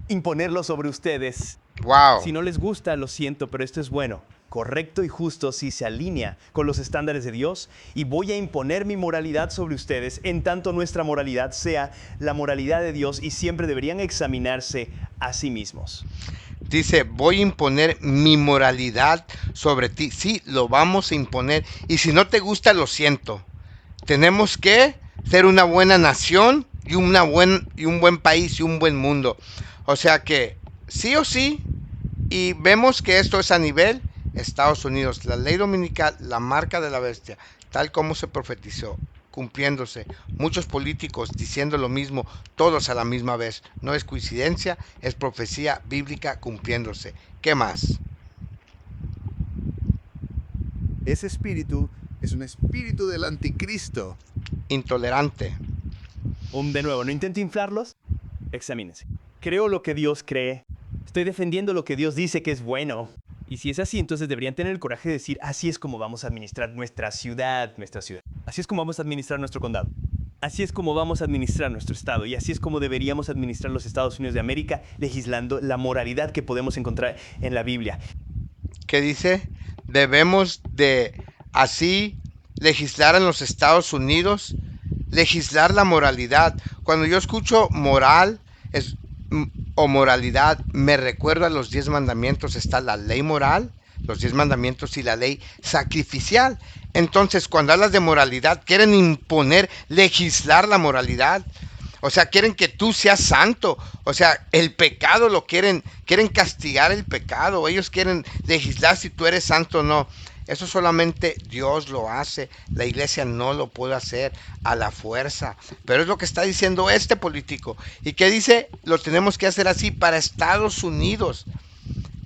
imponerlo sobre ustedes. Wow. Si no les gusta, lo siento, pero esto es bueno, correcto y justo si se alinea con los estándares de Dios, y voy a imponer mi moralidad sobre ustedes en tanto nuestra moralidad sea la moralidad de Dios y siempre deberían examinarse a sí mismos. Dice, voy a imponer mi moralidad sobre ti. Sí, lo vamos a imponer. Y si no te gusta, lo siento. Tenemos que ser una buena nación y un buen país y un buen mundo. O sea que sí o sí, y vemos que esto es a nivel Estados Unidos. La ley dominical, la marca de la bestia, tal como se profetizó, cumpliéndose. Muchos políticos diciendo lo mismo, todos a la misma vez. No es coincidencia, es profecía bíblica cumpliéndose. ¿Qué más? Ese espíritu es un espíritu del anticristo. Intolerante. De nuevo, no intento inflarlos. Examínense. Creo lo que Dios cree. Estoy defendiendo lo que Dios dice que es bueno. Y si es así, entonces deberían tener el coraje de decir, así es como vamos a administrar nuestra ciudad. Así es como vamos a administrar nuestro condado. Así es como vamos a administrar nuestro estado. Y así es como deberíamos administrar los Estados Unidos de América, legislando la moralidad que podemos encontrar en la Biblia. ¿Qué dice? Debemos de así legislar en los Estados Unidos, legislar la moralidad. Cuando yo escucho moral o moralidad, me recuerda a los 10 mandamientos. Está la ley moral, los 10 mandamientos y la ley sacrificial. Entonces, cuando hablas de moralidad, quieren imponer, legislar la moralidad. O sea, quieren que tú seas santo. O sea, el pecado quieren castigar el pecado. Ellos quieren legislar si tú eres santo o no. Eso solamente Dios lo hace. La iglesia no lo puede hacer a la fuerza. Pero es lo que está diciendo este político. ¿Y qué dice? Lo tenemos que hacer así para Estados Unidos.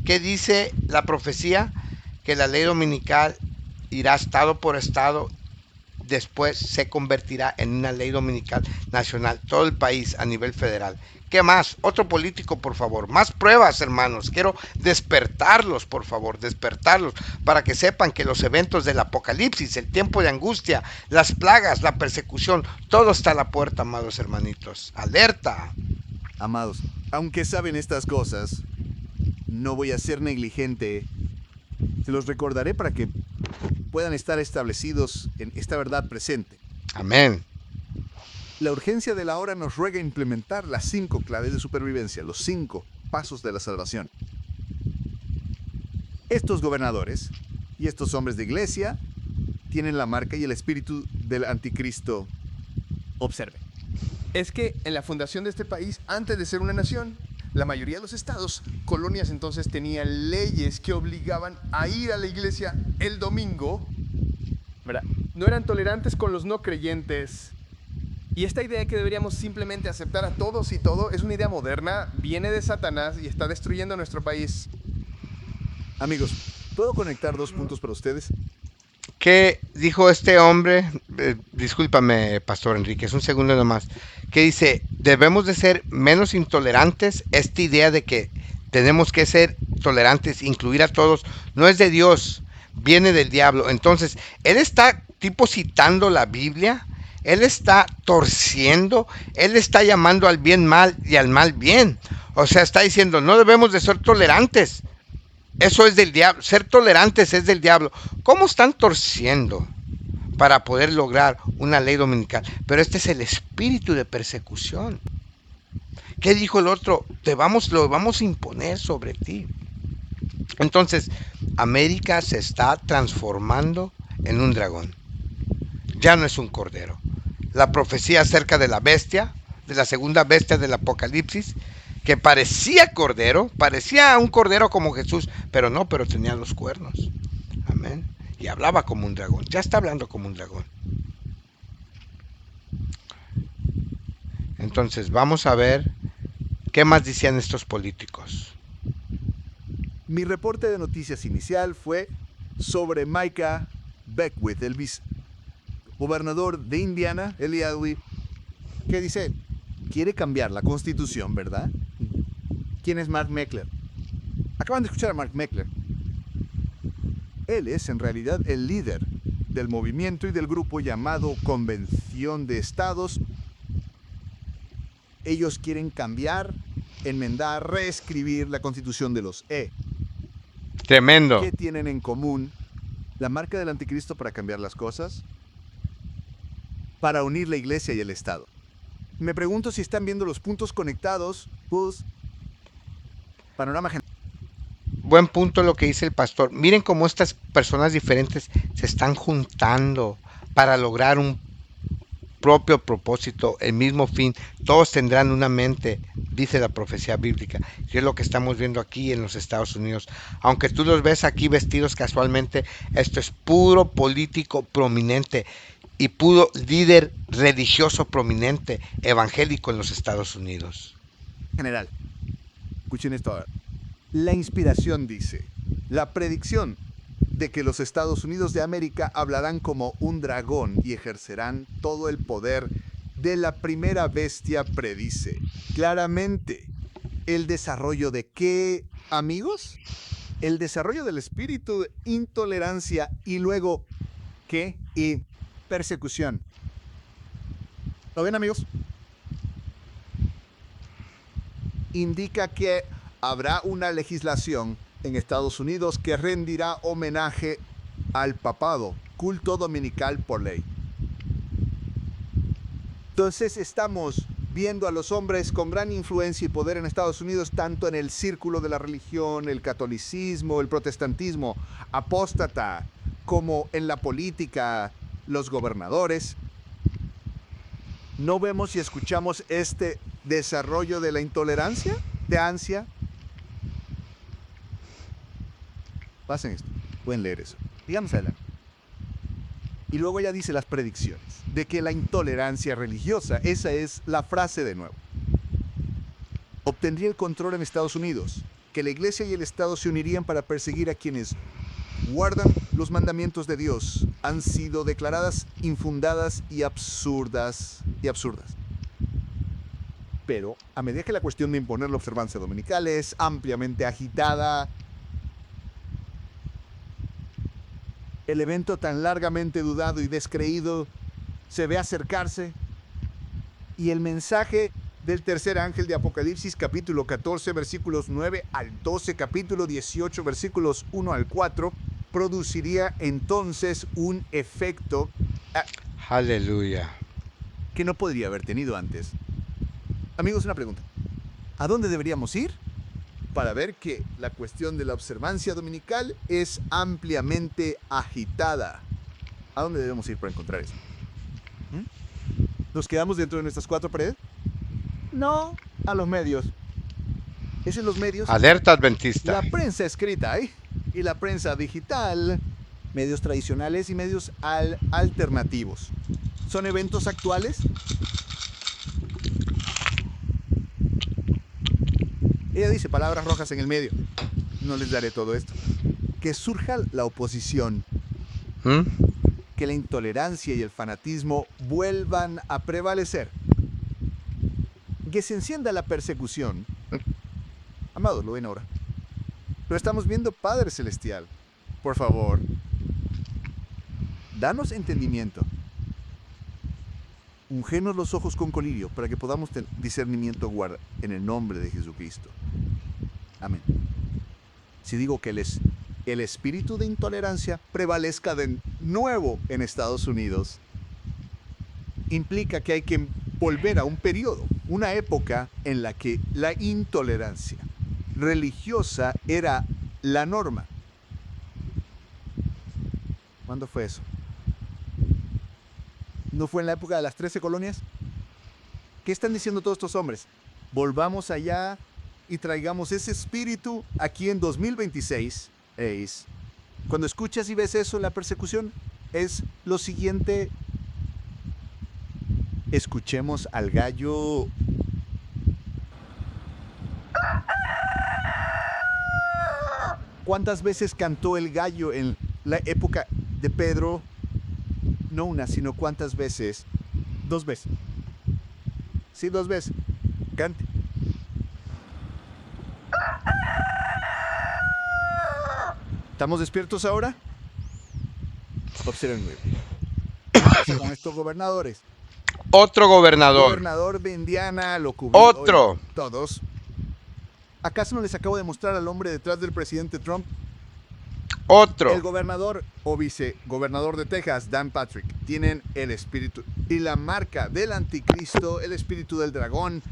¿Qué dice la profecía? Que la ley dominical irá estado por estado, después se convertirá en una ley dominical nacional, todo el país a nivel federal. ¿Qué más? Otro político, por favor. Más pruebas, hermanos. Quiero despertarlos, por favor, despertarlos, para que sepan que los eventos del apocalipsis, el tiempo de angustia, las plagas, la persecución, todo está a la puerta, amados hermanitos. ¡Alerta! Amados, aunque saben estas cosas, no voy a ser negligente. Se los recordaré para que puedan estar establecidos en esta verdad presente. Amén. La urgencia de la hora nos ruega implementar las 5 claves de supervivencia, los 5 pasos de la salvación. Estos gobernadores y estos hombres de iglesia tienen la marca y el espíritu del anticristo. Observe. Es que en la fundación de este país, antes de ser una nación, la mayoría de los estados, colonias entonces, tenían leyes que obligaban a ir a la iglesia el domingo, ¿verdad? No eran tolerantes con los no creyentes. Y esta idea de que deberíamos simplemente aceptar a todos y todo es una idea moderna, viene de Satanás y está destruyendo nuestro país. Amigos, ¿puedo conectar 2 puntos para ustedes? ¿Qué dijo este hombre? Discúlpame, Pastor Enrique, es un segundo nomás. Que dice, debemos de ser menos intolerantes. Esta idea de que tenemos que ser tolerantes, incluir a todos, no es de Dios, viene del diablo. Entonces, él está tipo citando la Biblia, él está torciendo, él está llamando al bien mal y al mal bien. O sea, está diciendo, no debemos de ser tolerantes. Eso es del diablo, ser tolerantes es del diablo. ¿Cómo están torciendo para poder lograr una ley dominical? Pero este es el espíritu de persecución. ¿Qué dijo el otro? Lo vamos a imponer sobre ti. Entonces, América se está transformando en un dragón. Ya no es un cordero. La profecía acerca de la bestia, de la segunda bestia del Apocalipsis, que parecía cordero, parecía un cordero como Jesús, pero no, pero tenía 2 cuernos. Amén. Y hablaba como un dragón. Ya está hablando como un dragón. Entonces, vamos a ver qué más decían estos políticos. Mi reporte de noticias inicial fue sobre Micah Beckwith, el gobernador de Indiana, Eliadui, que dice, quiere cambiar la constitución, ¿verdad? ¿Quién es Mark Meckler? Acaban de escuchar a Mark Meckler. Él es en realidad el líder del movimiento y del grupo llamado Convención de Estados. Ellos quieren cambiar, enmendar, reescribir la constitución de los E. Tremendo. ¿Qué tienen en común la marca del anticristo para cambiar las cosas? Para unir la iglesia y el Estado. Me pregunto si están viendo los puntos conectados, pues, panorama general. Buen punto lo que dice el pastor. Miren cómo estas personas diferentes se están juntando para lograr un propio propósito, el mismo fin. Todos tendrán una mente, dice la profecía bíblica. Y es lo que estamos viendo aquí en los Estados Unidos. Aunque tú los ves aquí vestidos casualmente, esto es puro político prominente y puro líder religioso prominente, evangélico en los Estados Unidos. General, escuchen esto ahora. La inspiración dice, la predicción de que los Estados Unidos de América hablarán como un dragón y ejercerán todo el poder de la primera bestia predice claramente el desarrollo de ¿qué, amigos? El desarrollo del espíritu de intolerancia y luego ¿qué? Y persecución. ¿Lo ven, amigos? Indica que habrá una legislación en Estados Unidos que rendirá homenaje al papado, culto dominical por ley. Entonces estamos viendo a los hombres con gran influencia y poder en Estados Unidos, tanto en el círculo de la religión, el catolicismo, el protestantismo, apóstata, como en la política, los gobernadores. ¿No vemos y escuchamos este desarrollo de la intolerancia, de ansia? Pasen esto, pueden leer eso. Digamos adelante. Y luego ella dice las predicciones de que la intolerancia religiosa, esa es la frase de nuevo, obtendría el control en Estados Unidos, que la iglesia y el Estado se unirían para perseguir a quienes guardan los mandamientos de Dios, han sido declaradas infundadas y absurdas. Pero a medida que la cuestión de imponer la observancia dominical es ampliamente agitada, el evento tan largamente dudado y descreído se ve acercarse, y el mensaje del tercer ángel de Apocalipsis, capítulo 14, versículos 9 al 12, capítulo 18, versículos 1 al 4, produciría entonces un efecto Aleluya. que no podría haber tenido antes. Amigos, una pregunta. ¿A dónde deberíamos ir para ver que la cuestión de la observancia dominical es ampliamente agitada? ¿A dónde debemos ir para encontrar eso? ¿Nos quedamos dentro de nuestras cuatro paredes? No, a los medios. Es en los medios. Alerta adventista. La prensa escrita, y la prensa digital, medios tradicionales y medios alternativos. ¿Son eventos actuales? Ella dice palabras rojas en el medio. No les daré todo esto. Que surja la oposición, ¿Mm? que la intolerancia y el fanatismo vuelvan a prevalecer, que se encienda la persecución. Amados, lo ven ahora. Lo estamos viendo, Padre Celestial. Por favor, danos entendimiento. Ungénos los ojos con colirio para que podamos tener discernimiento, guarda, en el nombre de Jesucristo. Amén. Si digo que el espíritu de intolerancia prevalezca de nuevo en Estados Unidos, implica que hay que volver a un periodo, una época en la que la intolerancia religiosa era la norma. ¿Cuándo fue eso? ¿No fue en la época de las 13 colonias? ¿Qué están diciendo todos estos hombres? Volvamos allá y traigamos ese espíritu aquí en 2026. Cuando escuchas y ves eso, la persecución es lo siguiente. Escuchemos al gallo. ¿Cuántas veces cantó el gallo en la época de Pedro? No una, sino cuántas veces. 2 veces. Sí, 2 veces. Cante. ¿Estamos despiertos ahora? Observen muy bien. ¿Qué pasa con estos gobernadores? Otro gobernador. Gobernador de Indiana, lo cubrió. Otro. Oye, todos. ¿Acaso no les acabo de mostrar al hombre detrás del presidente Trump? Otro. El gobernador o vicegobernador de Texas, Dan Patrick, tienen el espíritu y la marca del anticristo, el espíritu del dragón.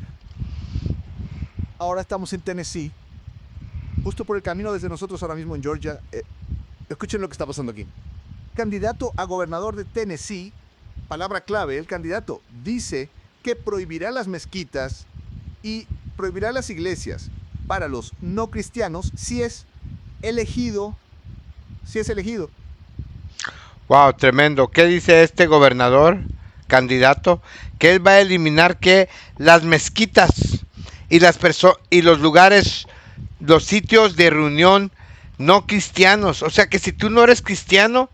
Ahora estamos en Tennessee, justo por el camino desde nosotros ahora mismo en Georgia. Escuchen lo que está pasando aquí. Candidato a gobernador de Tennessee, palabra clave, el candidato dice que prohibirá las mezquitas y prohibirá las iglesias para los no cristianos si es elegido. Wow, tremendo. ¿Qué dice este gobernador, candidato? Que él va a eliminar que las mezquitas y los lugares, los sitios de reunión no cristianos. O sea que si tú no eres cristiano,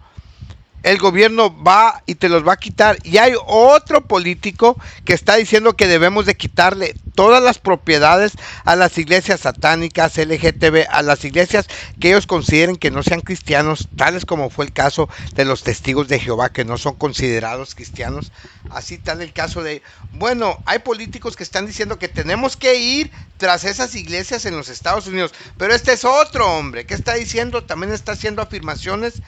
el gobierno va y te los va a quitar. Y hay otro político que está diciendo que debemos de quitarle todas las propiedades a las iglesias satánicas, LGTB, a las iglesias que ellos consideren que no sean cristianos, tales como fue el caso de los testigos de Jehová, que no son considerados cristianos. Así tal el caso de... Bueno, hay políticos que están diciendo que tenemos que ir tras esas iglesias en los Estados Unidos. Pero este es otro hombre que está diciendo, también está haciendo afirmaciones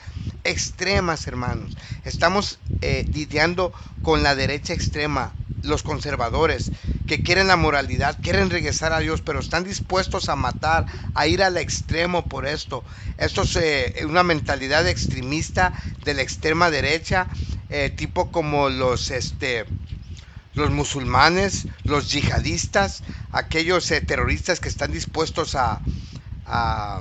extremas, hermanos. Estamos lidiando con la derecha extrema, los conservadores que quieren la moralidad, quieren regresar a Dios, pero están dispuestos a matar, a ir al extremo por esto. Esto es una mentalidad extremista de la extrema derecha, tipo como los musulmanes, los yihadistas, aquellos terroristas que están dispuestos a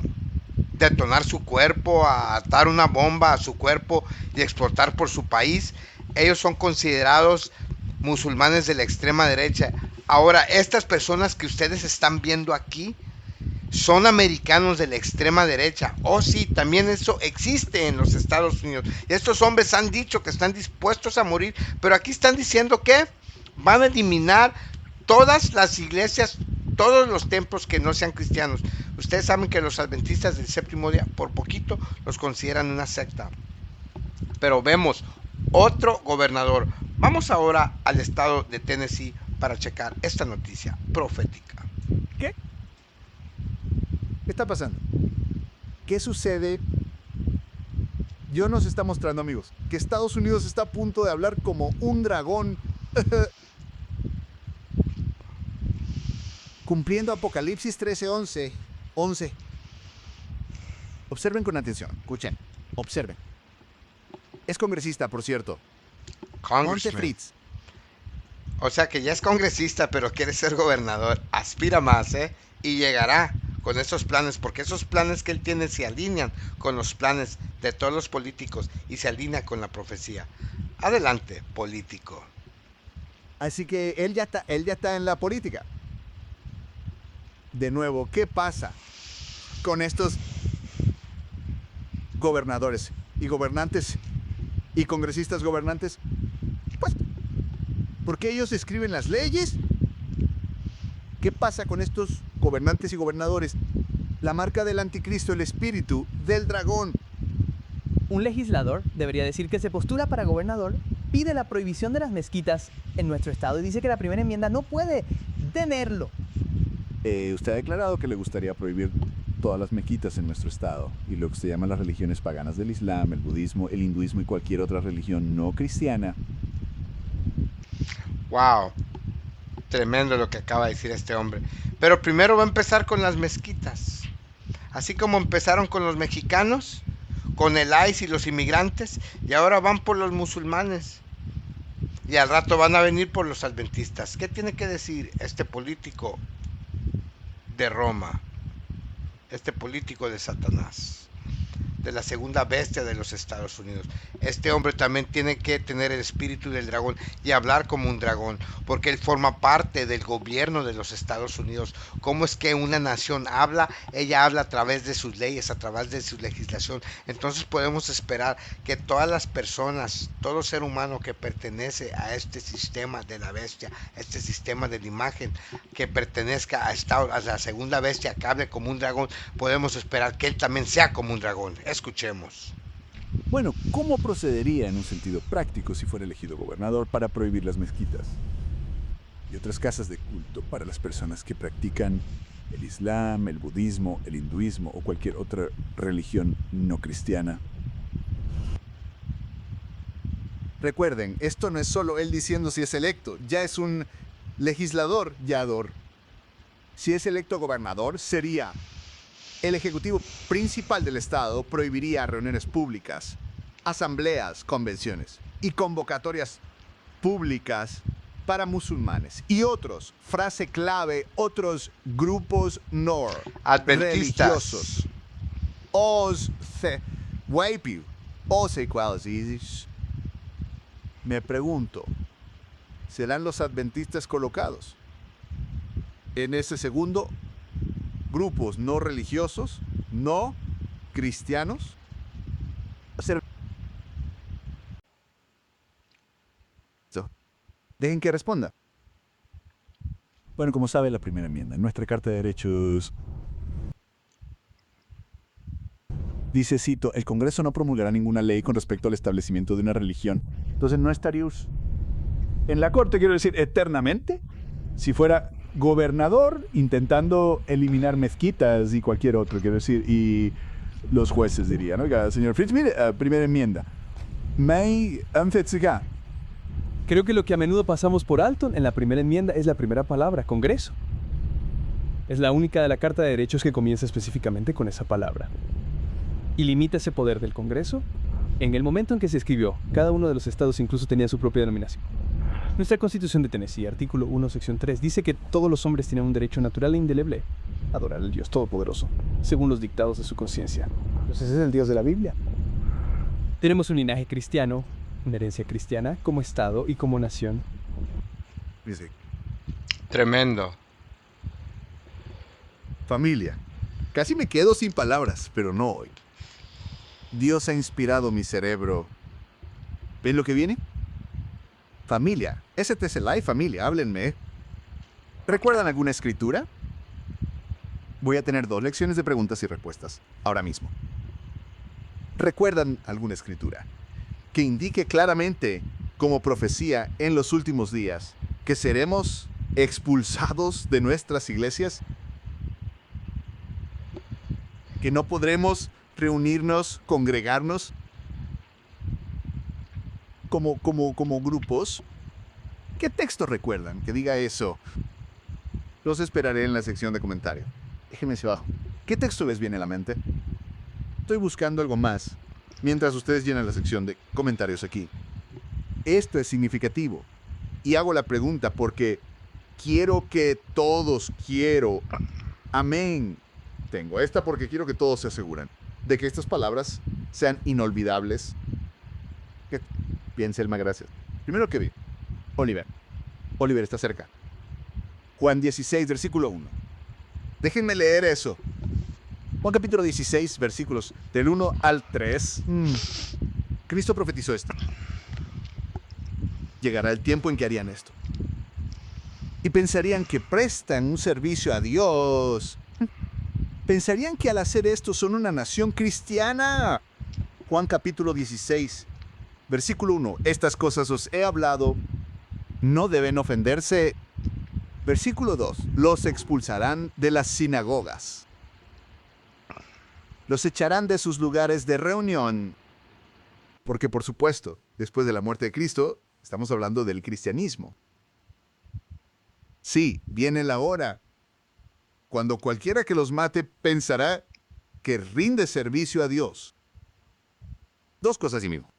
detonar su cuerpo, a atar una bomba a su cuerpo y explotar por su país. Ellos son considerados musulmanes de la extrema derecha. Ahora, estas personas que ustedes están viendo aquí son americanos de la extrema derecha. Oh sí, también eso existe en los Estados Unidos. Y estos hombres han dicho que están dispuestos a morir, pero aquí están diciendo que van a eliminar todas las iglesias, todos los templos que no sean cristianos. Ustedes saben que los adventistas del séptimo día, por poquito, los consideran una secta. Pero vemos otro gobernador. Vamos ahora al estado de Tennessee para checar esta noticia profética. ¿Qué? ¿Qué está pasando? ¿Qué sucede? Dios nos está mostrando, amigos, que Estados Unidos está a punto de hablar como un dragón. Cumpliendo Apocalipsis 13:11. 11. Observen con atención. Escuchen. Observen. Es congresista, por cierto. Monte Congressman. Fritz. O sea que ya es congresista, pero quiere ser gobernador. Aspira más, ¿eh? Y llegará con esos planes, porque esos planes que él tiene se alinean con los planes de todos los políticos y se alinea con la profecía. Adelante, político. Así que él ya está en la política. De nuevo, ¿qué pasa con estos gobernadores y gobernantes y congresistas gobernantes? Pues, ¿por qué ellos escriben las leyes? ¿Qué pasa con estos gobernantes y gobernadores? La marca del anticristo, el espíritu del dragón. Un legislador, debería decir que se postula para gobernador, pide la prohibición de las mezquitas en nuestro estado y dice que la primera enmienda no puede tenerlo. Usted ha declarado que le gustaría prohibir todas las mezquitas en nuestro estado y lo que se llama las religiones paganas del Islam, el budismo, el hinduismo y cualquier otra religión no cristiana. Wow. Tremendo lo que acaba de decir este hombre. Pero primero va a empezar con las mezquitas. Así como empezaron con los mexicanos, con el ICE y los inmigrantes, y ahora van por los musulmanes. Y al rato van a venir por los adventistas. ¿Qué tiene que decir este político de Roma? Este político de Satanás, de la segunda bestia de los Estados Unidos. Este hombre también tiene que tener el espíritu del dragón y hablar como un dragón, porque él forma parte del gobierno de los Estados Unidos. ¿Cómo es que una nación habla? Ella habla a través de sus leyes, a través de su legislación. Entonces podemos esperar que todas las personas, todo ser humano que pertenece a este sistema de la bestia, este sistema de la imagen, que pertenezca a la segunda bestia, que hable como un dragón, podemos esperar que él también sea como un dragón. Escuchemos. Bueno, ¿cómo procedería en un sentido práctico si fuera elegido gobernador para prohibir las mezquitas y otras casas de culto para las personas que practican el Islam, el budismo, el hinduismo o cualquier otra religión no cristiana? Recuerden, esto no es solo él diciendo si es electo, ya es un legislador yador. Si es electo gobernador, sería el ejecutivo principal del estado, prohibiría reuniones públicas, asambleas, convenciones y convocatorias públicas para musulmanes y otros, frase clave, otros grupos no Adventistas. religiosos. Waipiu, me pregunto, ¿serán los adventistas colocados en ese segundo grupos no religiosos, no cristianos? Dejen que responda. Bueno, como sabe, la primera enmienda en nuestra Carta de Derechos dice, cito, el Congreso no promulgará ninguna ley con respecto al establecimiento de una religión. Entonces, ¿no estaríamos en la Corte, quiero decir, eternamente? Si fuera gobernador intentando eliminar mezquitas y cualquier otro, quiero decir, y los jueces dirían, oiga, señor Fritz, mire, primera enmienda. Creo que lo que a menudo pasamos por alto en la primera enmienda es la primera palabra, Congreso. Es la única de la Carta de Derechos que comienza específicamente con esa palabra. Y limita ese poder del Congreso. En el momento en que se escribió, cada uno de los estados incluso tenía su propia denominación. Nuestra Constitución de Tennessee, artículo 1, sección 3, dice que todos los hombres tienen un derecho natural e indeleble adorar al Dios Todopoderoso, según los dictados de su conciencia. Entonces ese es el Dios de la Biblia. Tenemos un linaje cristiano, una herencia cristiana, como Estado y como nación. Dice, Tremendo. familia. Casi me quedo sin palabras, pero no hoy. Dios ha inspirado mi cerebro. ¿Ven lo que viene? Familia. STC Live, familia, háblenme. ¿Recuerdan alguna escritura? Voy a tener 2 lecciones de preguntas y respuestas, ahora mismo. ¿Recuerdan alguna escritura que indique claramente, como profecía en los últimos días, que seremos expulsados de nuestras iglesias? ¿Que no podremos reunirnos, congregarnos como grupos? ¿Qué texto recuerdan que diga eso? Los esperaré en la sección de comentarios. Déjenme hacia abajo. ¿Qué texto les viene a la mente? Estoy buscando algo más mientras ustedes llenan la sección de comentarios aquí. Esto es significativo. Y hago la pregunta porque quiero que todos, amén. Tengo esta porque quiero que todos se aseguren de que estas palabras sean inolvidables. Bien, Selma, gracias. Primero que vi. Oliver está cerca. Juan 16, versículo 1. Déjenme leer eso. Juan capítulo 16, versículos del 1 al 3. Cristo profetizó esto. Llegará el tiempo en que harían esto. Y pensarían que prestan un servicio a Dios. Pensarían que al hacer esto son una nación cristiana. Juan capítulo 16, versículo 1. Estas cosas os he hablado. No deben ofenderse. Versículo 2. Los expulsarán de las sinagogas. Los echarán de sus lugares de reunión. Porque, por supuesto, después de la muerte de Cristo, estamos hablando del cristianismo. Sí, viene la hora cuando cualquiera que los mate pensará que rinde servicio a Dios. 2 cosas así mismo.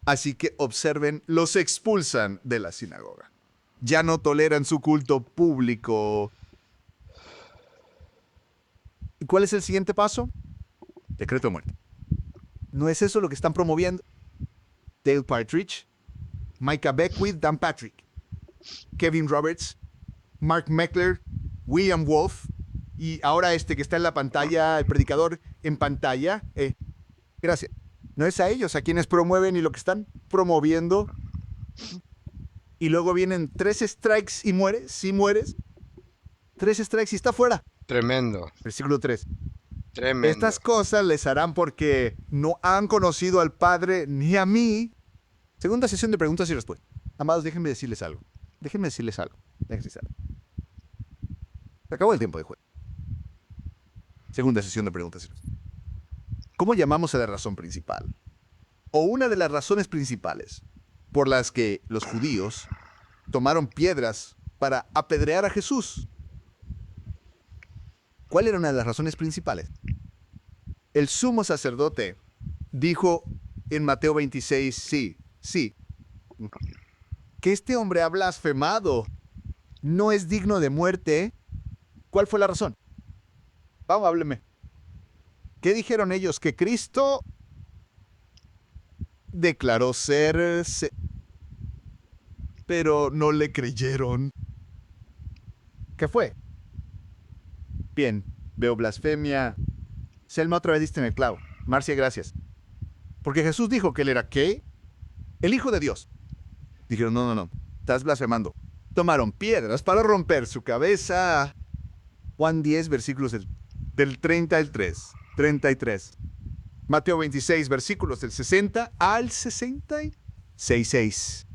Así que observen, los expulsan de la sinagoga. Ya no toleran su culto público. ¿Y cuál es el siguiente paso? Decreto de muerte. ¿No es eso lo que están promoviendo? Dale Partridge, Micah Beckwith, Dan Patrick, Kevin Roberts, Mark Meckler, William Wolf, y ahora este que está en la pantalla, el predicador en pantalla. Gracias. No es a ellos a quienes promueven y lo que están promoviendo. Y luego vienen 3 strikes y mueres. Si mueres, 3 strikes y está fuera. Tremendo. Versículo 3. Tremendo. Estas cosas les harán porque no han conocido al Padre ni a mí. Segunda sesión de preguntas y respuestas. Amados, déjenme decirles algo. Déjenme decirles algo. Se acabó el tiempo de juego. Segunda sesión de preguntas y respuestas. ¿Cómo llamamos a la razón principal? O una de las razones principales por las que los judíos tomaron piedras para apedrear a Jesús. ¿Cuál era una de las razones principales? El sumo sacerdote dijo en Mateo 26, sí, que este hombre ha blasfemado, no es digno de muerte. ¿Cuál fue la razón? Vamos, hábleme. ¿Qué dijeron ellos? Que Cristo declaró ser, pero no le creyeron. ¿Qué fue? Bien, veo blasfemia. Selma, otra vez diste en el clavo. Marcia, gracias. Porque Jesús dijo que él era ¿qué? El Hijo de Dios. Dijeron, no, estás blasfemando. Tomaron piedras para romper su cabeza. Juan 10, versículos del 30 al 33. Mateo 26, versículos del 60 al 66.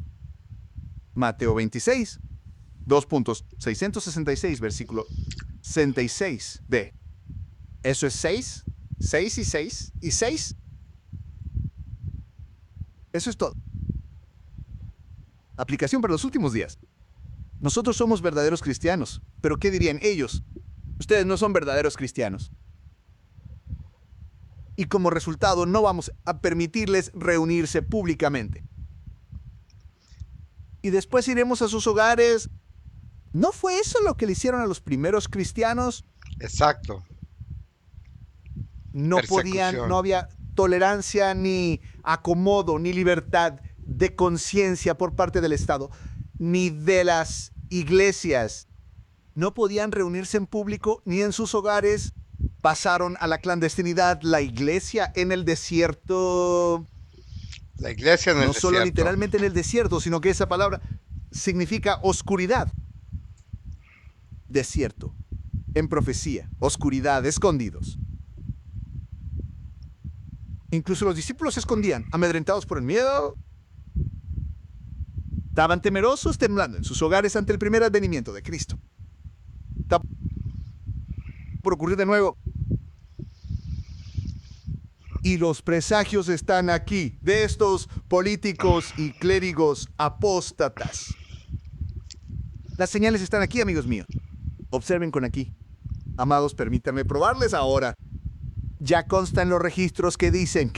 Mateo 26, 666, versículo 66b. Eso es 6 y 6 y 6. Eso es todo. Aplicación para los últimos días. Nosotros somos verdaderos cristianos, pero ¿qué dirían ellos? Ustedes no son verdaderos cristianos. Y como resultado no vamos a permitirles reunirse públicamente. Y después iremos a sus hogares. ¿No fue eso lo que le hicieron a los primeros cristianos? Exacto. No podían, Persecución. no había tolerancia ni acomodo ni libertad de conciencia por parte del Estado, ni de las iglesias. No podían reunirse en público ni en sus hogares. Pasaron a la clandestinidad, la iglesia en el desierto. La iglesia en el No solo desierto. literalmente en el desierto, sino que esa palabra significa oscuridad. Desierto. En profecía, oscuridad, escondidos. Incluso los discípulos se escondían, amedrentados por el miedo. Estaban temerosos, temblando en sus hogares ante el primer advenimiento de Cristo. Está por ocurrir de nuevo. Y los presagios están aquí, de estos políticos y clérigos apóstatas. Las señales están aquí, amigos míos. Observen con aquí. Amados, permítanme probarles ahora. Ya consta en los registros que dicen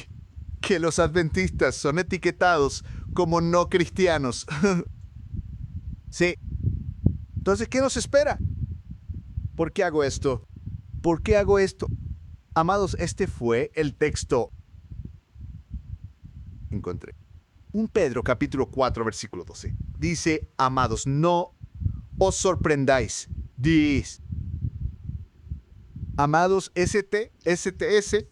que los adventistas son etiquetados como no cristianos. Sí. Entonces, ¿qué nos espera? ¿Por qué hago esto? ¿Por qué hago esto? Amados, este fue el texto. Encontré. 1 Pedro capítulo 4 versículo 12. Dice, amados, no os sorprendáis. Dice, amados STS,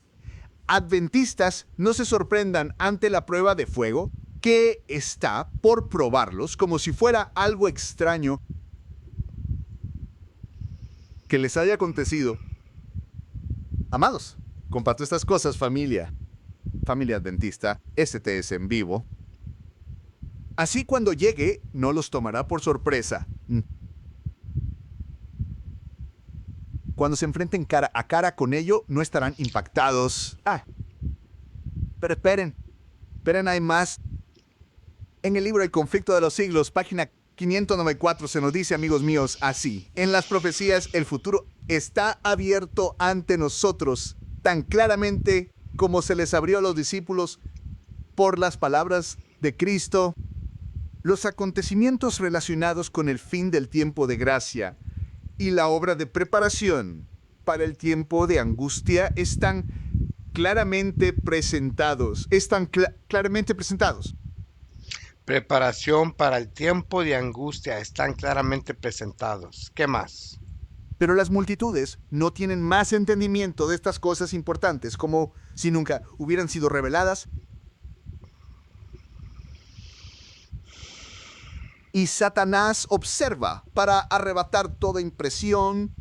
adventistas, no se sorprendan ante la prueba de fuego que está por probarlos como si fuera algo extraño que les haya acontecido. Amados, comparto estas cosas, familia adventista, STS en vivo. Así cuando llegue, no los tomará por sorpresa. Cuando se enfrenten cara a cara con ello, no estarán impactados. Pero esperen, hay más. En el libro El conflicto de los siglos, página 594, se nos dice, amigos míos, así. En las profecías, el futuro está abierto ante nosotros, tan claramente como se les abrió a los discípulos por las palabras de Cristo. Los acontecimientos relacionados con el fin del tiempo de gracia y la obra de preparación para el tiempo de angustia están claramente presentados. Preparación para el tiempo de angustia están claramente presentados. ¿Qué más? Pero las multitudes no tienen más entendimiento de estas cosas importantes, como si nunca hubieran sido reveladas. Y Satanás observa para arrebatar toda impresión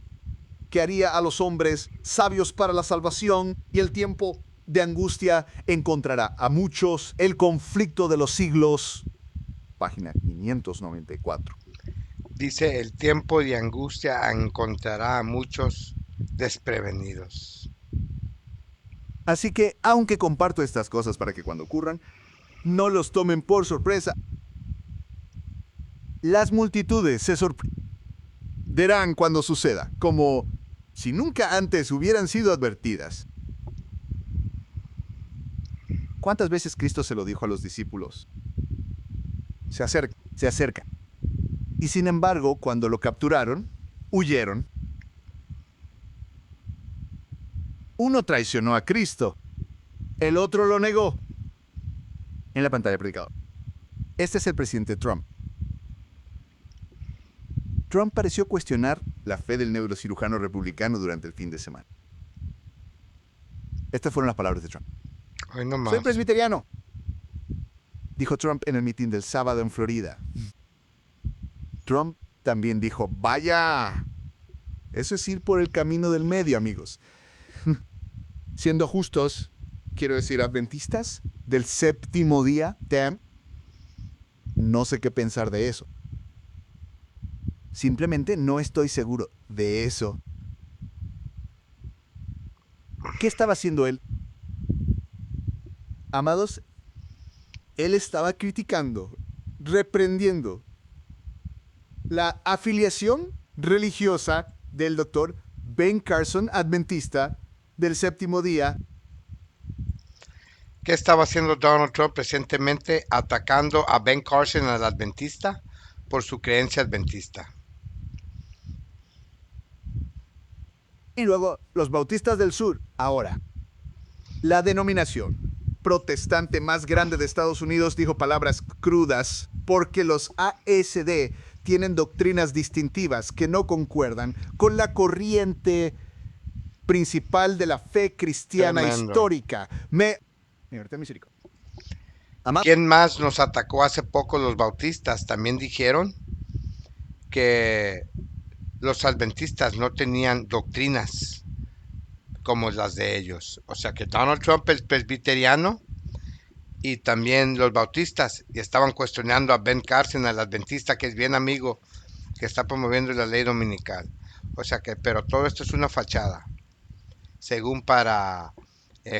que haría a los hombres sabios para la salvación, y el tiempo de angustia encontrará a muchos. El conflicto de los siglos, página 594. Dice, el tiempo de angustia encontrará a muchos desprevenidos. Así que, aunque comparto estas cosas para que cuando ocurran, no los tomen por sorpresa. Las multitudes se sorprenderán cuando suceda, como si nunca antes hubieran sido advertidas. ¿Cuántas veces Cristo se lo dijo a los discípulos? Se acerca. Y sin embargo, cuando lo capturaron, huyeron. Uno traicionó a Cristo, el otro lo negó. En la pantalla predicador. Este es el presidente Trump. Trump pareció cuestionar la fe del neurocirujano republicano durante el fin de semana. Estas fueron las palabras de Trump. Hoy no más. Soy presbiteriano, dijo Trump en el mitin del sábado en Florida. Trump también dijo, vaya, eso es ir por el camino del medio, amigos. Siendo justos, quiero decir, adventistas del séptimo día, no sé qué pensar de eso. Simplemente no estoy seguro de eso. ¿Qué estaba haciendo él? Amados, él estaba criticando, reprendiendo la afiliación religiosa del doctor Ben Carson, adventista del séptimo día. ¿Qué estaba haciendo Donald Trump recientemente? Atacando a Ben Carson, al adventista, por su creencia adventista. Y luego los bautistas del sur. Ahora, la denominación protestante más grande de Estados Unidos dijo palabras crudas porque los ASD tienen doctrinas distintivas que no concuerdan con la corriente principal de la fe cristiana Tremendo. histórica. Señor, ten misericordia. ¿Quién más nos atacó hace poco? Los bautistas también dijeron que los adventistas no tenían doctrinas como las de ellos. O sea que Donald Trump es presbiteriano y también los bautistas, y estaban cuestionando a Ben Carson, al adventista, que es bien amigo, que está promoviendo la ley dominical. O sea que, pero todo esto es una fachada, según para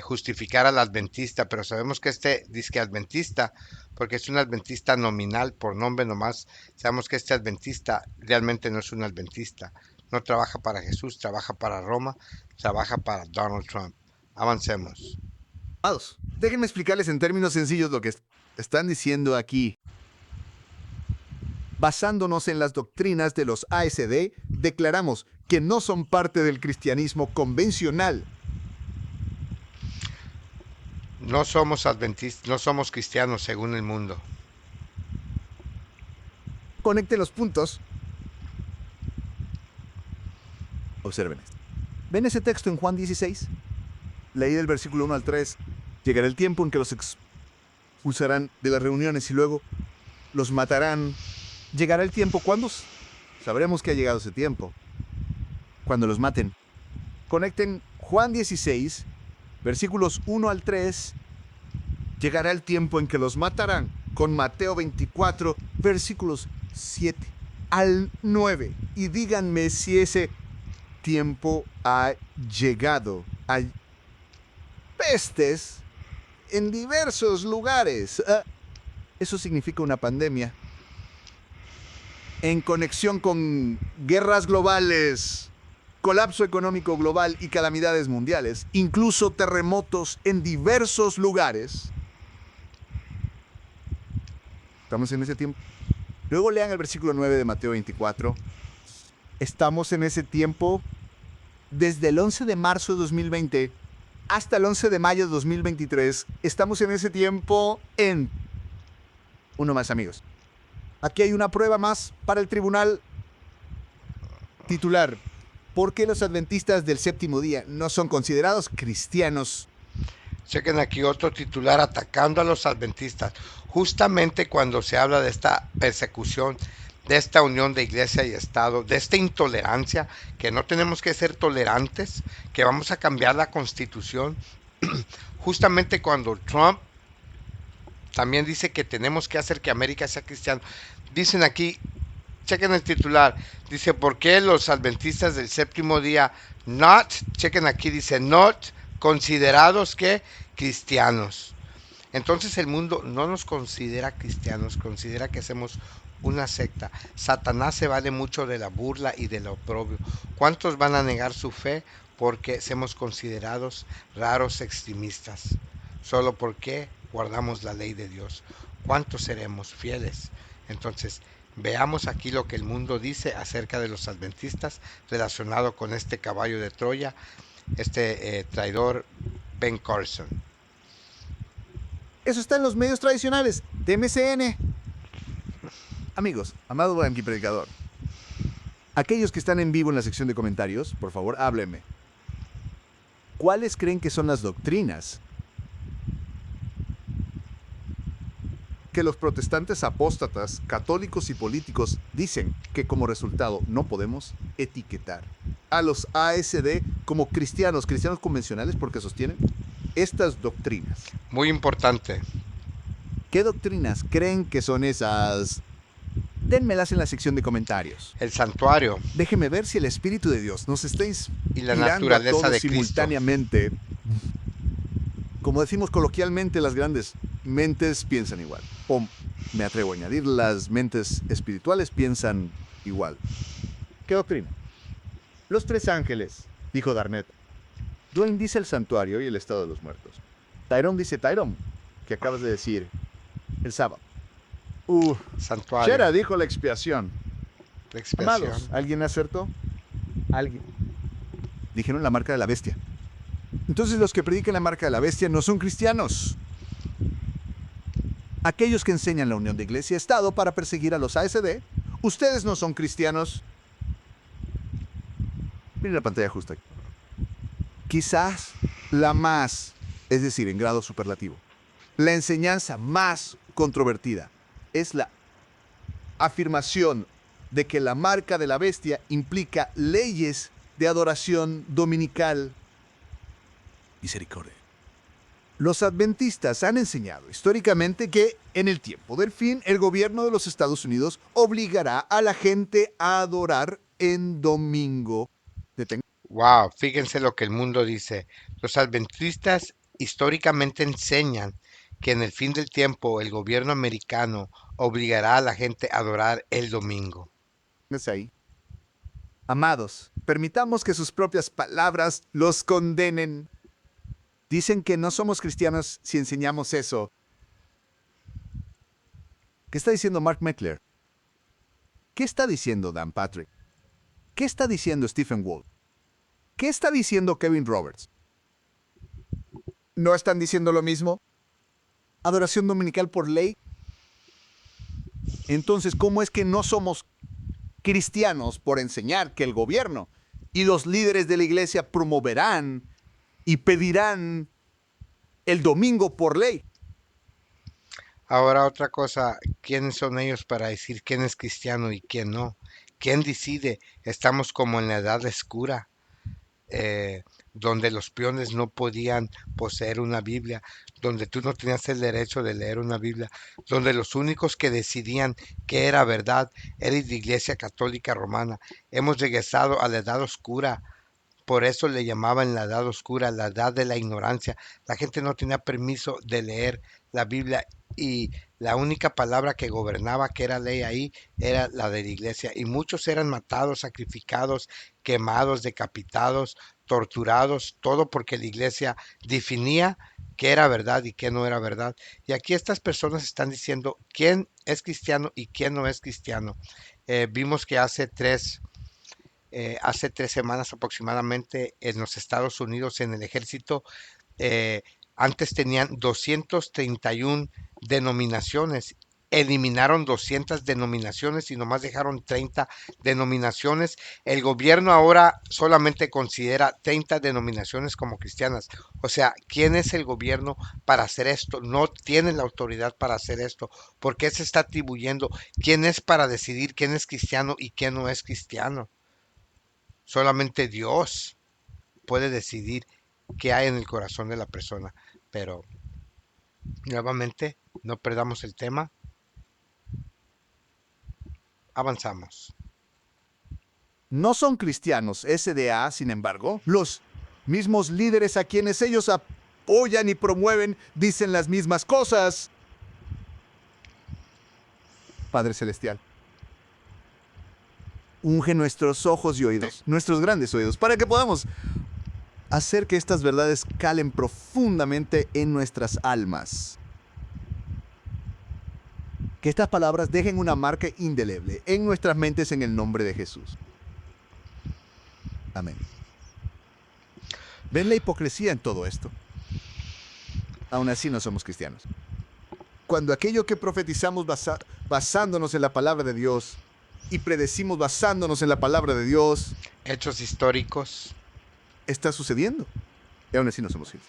justificar al adventista, pero sabemos que este disque adventista, porque es un adventista nominal, por nombre nomás, sabemos que este adventista realmente no es un adventista, no trabaja para Jesús, trabaja para Roma, trabaja para Donald Trump. Avancemos. Amados, déjenme explicarles en términos sencillos lo que están diciendo aquí. Basándonos en las doctrinas de los ASD, declaramos que no son parte del cristianismo convencional. No somos adventistas, no somos cristianos según el mundo. Conecten los puntos. Observen esto. ¿Ven ese texto en Juan 16? Leí del versículo 1 al 3. Llegará el tiempo en que los expulsarán de las reuniones y luego los matarán. Llegará el tiempo. ¿Cuándo? Sabremos que ha llegado ese tiempo. Cuando los maten. Conecten Juan 16, versículos 1 al 3. Llegará el tiempo en que los matarán. Con Mateo 24, versículos 7 al 9. Y díganme si ese tiempo ha llegado. Hay pestes en diversos lugares. Eso significa una pandemia. En conexión con guerras globales, colapso económico global y calamidades mundiales, incluso terremotos en diversos lugares. Estamos en ese tiempo. Luego lean el versículo 9 de Mateo 24. Estamos en ese tiempo desde el 11 de marzo de 2020 hasta el 11 de mayo de 2023. Estamos en ese tiempo en... Uno más, amigos. Aquí hay una prueba más para el tribunal. Titular: ¿por qué los adventistas del séptimo día no son considerados cristianos? Chequen aquí otro titular atacando a los adventistas. Justamente cuando se habla de esta persecución, de esta unión de iglesia y Estado, de esta intolerancia, que no tenemos que ser tolerantes, que vamos a cambiar la Constitución. Justamente cuando Trump también dice que tenemos que hacer que América sea cristiana. Dicen aquí, chequen el titular, dice, ¿por qué los adventistas del séptimo día chequen aquí, dice, not considerados que cristianos? Entonces el mundo no nos considera cristianos, considera que hacemos una secta. Satanás se vale mucho de la burla y del oprobio. ¿Cuántos van a negar su fe porque somos considerados raros extremistas? Solo porque guardamos la ley de Dios. ¿Cuántos seremos fieles? Entonces, veamos aquí lo que el mundo dice acerca de los adventistas relacionado con este caballo de Troya, este traidor Ben Carson. Eso está en los medios tradicionales de MCN. Amigos, amado Blanqui Predicador, aquellos que están en vivo en la sección de comentarios, por favor, háblenme. ¿Cuáles creen que son las doctrinas que los protestantes apóstatas, católicos y políticos dicen que como resultado no podemos etiquetar a los ASD como cristianos convencionales porque sostienen estas doctrinas? Muy importante. ¿Qué doctrinas creen que son esas? Dénmelas en la sección de comentarios. El santuario Déjeme ver si el Espíritu de Dios nos está y la inspirando naturaleza a todos de Cristo. simultáneamente. Como decimos coloquialmente, las grandes mentes piensan igual. O me atrevo a añadir, las mentes espirituales piensan igual. ¿Qué doctrina? Los tres ángeles, dijo Darnett. Dwayne dice el santuario y el estado de los muertos. Tyrone dice Tyrone, que acabas de decir el sábado. Santuario. Shera dijo la expiación. La expiación. Amados, ¿alguien acertó? ¿Alguien? Dijeron la marca de la bestia. Entonces los que predican la marca de la bestia no son cristianos. Aquellos que enseñan la unión de iglesia y Estado para perseguir a los ASD, ustedes no son cristianos. Miren la pantalla justa aquí. Quizás la más, es decir, en grado superlativo, la enseñanza más controvertida es la afirmación de que la marca de la bestia implica leyes de adoración dominical. Misericordia. Los adventistas han enseñado históricamente que en el tiempo del fin el gobierno de los Estados Unidos obligará a la gente a adorar en domingo. Wow, fíjense lo que el mundo dice. Los adventistas históricamente enseñan que en el fin del tiempo el gobierno americano obligará a la gente a adorar el domingo. Ahí. Amados, permitamos que sus propias palabras los condenen. Dicen que no somos cristianos si enseñamos eso. ¿Qué está diciendo Mark Meckler? ¿Qué está diciendo Dan Patrick? ¿Qué está diciendo Stephen Wolf? ¿Qué está diciendo Kevin Roberts? ¿No están diciendo lo mismo? ¿Adoración dominical por ley? Entonces, ¿cómo es que no somos cristianos por enseñar que el gobierno y los líderes de la iglesia promoverán y pedirán el domingo por ley? Ahora otra cosa, ¿quiénes son ellos para decir quién es cristiano y quién no? ¿Quién decide? Estamos como en la edad oscura, donde los peones no podían poseer una Biblia, donde tú no tenías el derecho de leer una Biblia, donde los únicos que decidían qué era verdad era la Iglesia Católica Romana. Hemos regresado a la edad oscura. Por eso le llamaban la edad oscura, la edad de la ignorancia. La gente no tenía permiso de leer la Biblia y la única palabra que gobernaba, que era ley ahí, era la de la iglesia. Y muchos eran matados, sacrificados, quemados, decapitados, torturados, todo porque la iglesia definía qué era verdad y qué no era verdad. Y aquí estas personas están diciendo quién es cristiano y quién no es cristiano. Vimos que hace tres semanas aproximadamente en los Estados Unidos, en el ejército, antes tenían 231 denominaciones. Eliminaron 200 denominaciones y nomás dejaron 30 denominaciones. El gobierno ahora solamente considera 30 denominaciones como cristianas. O sea, ¿quién es el gobierno para hacer esto? No tienen la autoridad para hacer esto. ¿Por qué se está atribuyendo? ¿Quién es para decidir quién es cristiano y quién no es cristiano? Solamente Dios puede decidir qué hay en el corazón de la persona. Pero, nuevamente, no perdamos el tema. Avanzamos. No son cristianos SDA, sin embargo. Los mismos líderes a quienes ellos apoyan y promueven dicen las mismas cosas. Padre Celestial, unge nuestros ojos y oídos, nuestros grandes oídos, para que podamos hacer que estas verdades calen profundamente en nuestras almas. Que estas palabras dejen una marca indeleble en nuestras mentes en el nombre de Jesús. Amén. ¿Ven la hipocresía en todo esto? Aún así no somos cristianos. Cuando aquello que profetizamos basándonos en la palabra de Dios y predecimos basándonos en la palabra de Dios, Hechos históricos. está sucediendo. Y aún así no somos fieles.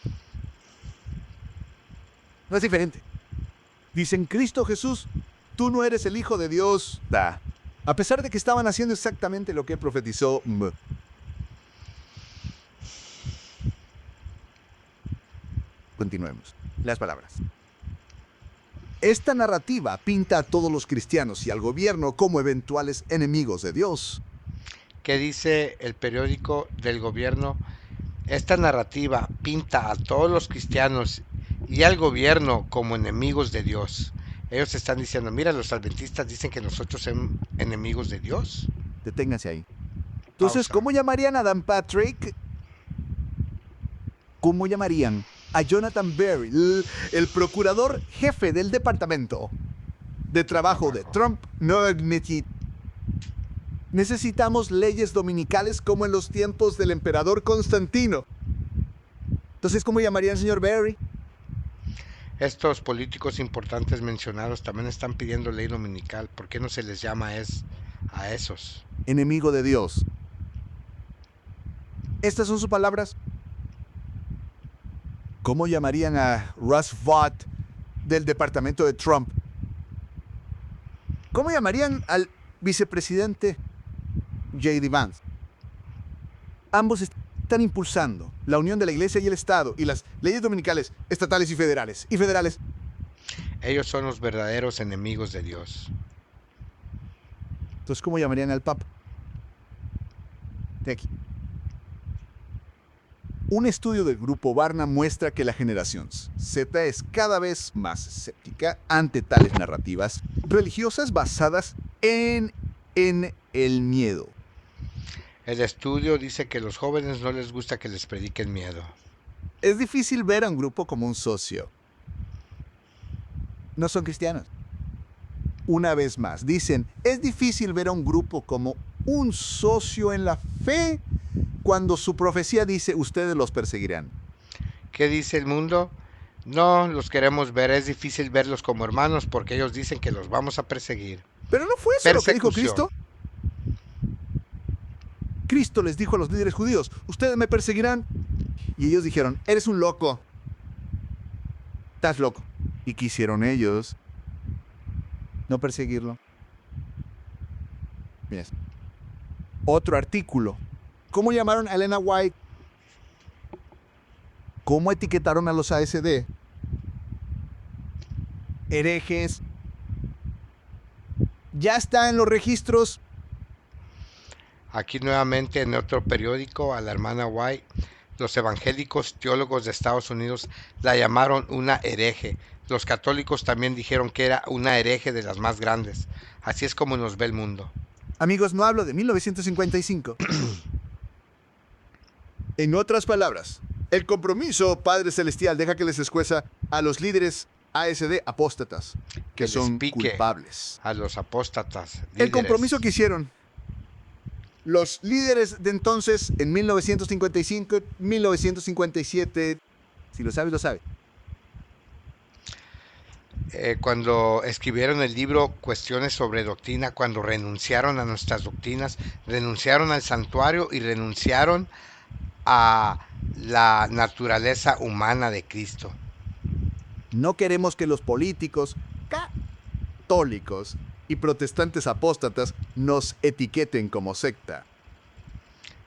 No es diferente. Dicen, Cristo Jesús, tú no eres el Hijo de Dios. A pesar de que estaban haciendo exactamente lo que profetizó. Continuemos. Las palabras. Esta narrativa pinta a todos los cristianos y al gobierno como eventuales enemigos de Dios. ¿Qué dice el periódico del gobierno? Esta narrativa pinta a todos los cristianos y al gobierno como enemigos de Dios. Ellos están diciendo, mira, los adventistas dicen que nosotros somos enemigos de Dios. Deténganse ahí. Entonces, Pausa. ¿cómo llamarían a Dan Patrick? ¿Cómo llamarían a Jonathan Berry, el procurador jefe del departamento de trabajo de Trump no admitido? Necesitamos leyes dominicales como en los tiempos del emperador Constantino. Entonces, ¿cómo llamaría el señor Barry? Estos políticos importantes mencionados también están pidiendo ley dominical. ¿Por qué no se les llama a esos? Enemigo de Dios. Estas son sus palabras. ¿Cómo llamarían a Russ Vought del departamento de Trump? ¿Cómo llamarían al vicepresidente J.D. Vance? Ambos están impulsando la unión de la iglesia y el Estado y las leyes dominicales, estatales y federales. Ellos son los verdaderos enemigos de Dios. Entonces, ¿cómo llamarían al Papa? De aquí. Un estudio del grupo Barna muestra que la generación Z es cada vez más escéptica ante tales narrativas religiosas basadas en el miedo. El estudio dice que a los jóvenes no les gusta que les prediquen miedo. Es difícil ver a un grupo como un socio. No son cristianos. Una vez más, dicen, es difícil ver a un grupo como un socio en la fe cuando su profecía dice, ustedes los perseguirán. ¿Qué dice el mundo? No los queremos ver, es difícil verlos como hermanos porque ellos dicen que los vamos a perseguir. Pero no fue eso lo que dijo Persecución. Cristo. Cristo les dijo a los líderes judíos, ustedes me perseguirán. Y ellos dijeron, eres un loco. Estás loco. ¿Y qué hicieron ellos? No perseguirlo. Mira. Otro artículo. ¿Cómo llamaron a Elena White? ¿Cómo etiquetaron a los ASD? Herejes. Ya está en los registros. Aquí nuevamente en otro periódico a la hermana White, los evangélicos teólogos de Estados Unidos la llamaron una hereje. Los católicos también dijeron que era una hereje de las más grandes. Así es como nos ve el mundo. Amigos, no hablo de 1955. En otras palabras, el compromiso Padre Celestial deja que les escueza a los líderes ASD apóstatas, que les son pique culpables. a los apóstatas. El líderes. compromiso que hicieron los líderes de entonces, en 1955, 1957, si lo sabes, lo sabes. Cuando escribieron el libro Cuestiones sobre Doctrina, cuando renunciaron a nuestras doctrinas, renunciaron al santuario y renunciaron a la naturaleza humana de Cristo. No queremos que los políticos católicos y protestantes apóstatas nos etiqueten como secta.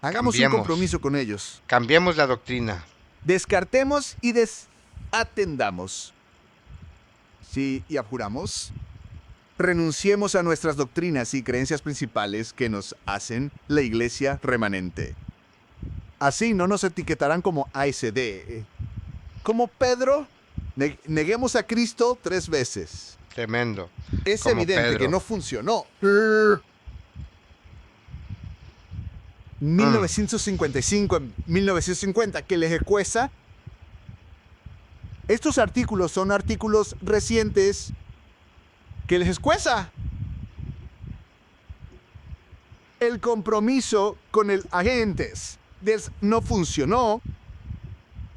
Hagamos un Cambiemos. compromiso con ellos. Cambiemos la doctrina. Descartemos y desatendamos. Sí, y abjuramos. Renunciemos a nuestras doctrinas y creencias principales que nos hacen la iglesia remanente. Así no nos etiquetarán como ASD. Como Pedro, neguemos a Cristo 3 veces. Tremendo. Es Como evidente Pedro. que no funcionó. 1955 en 1950, que les escueza. Estos artículos son artículos recientes que les escueza. El compromiso con el agentes no funcionó.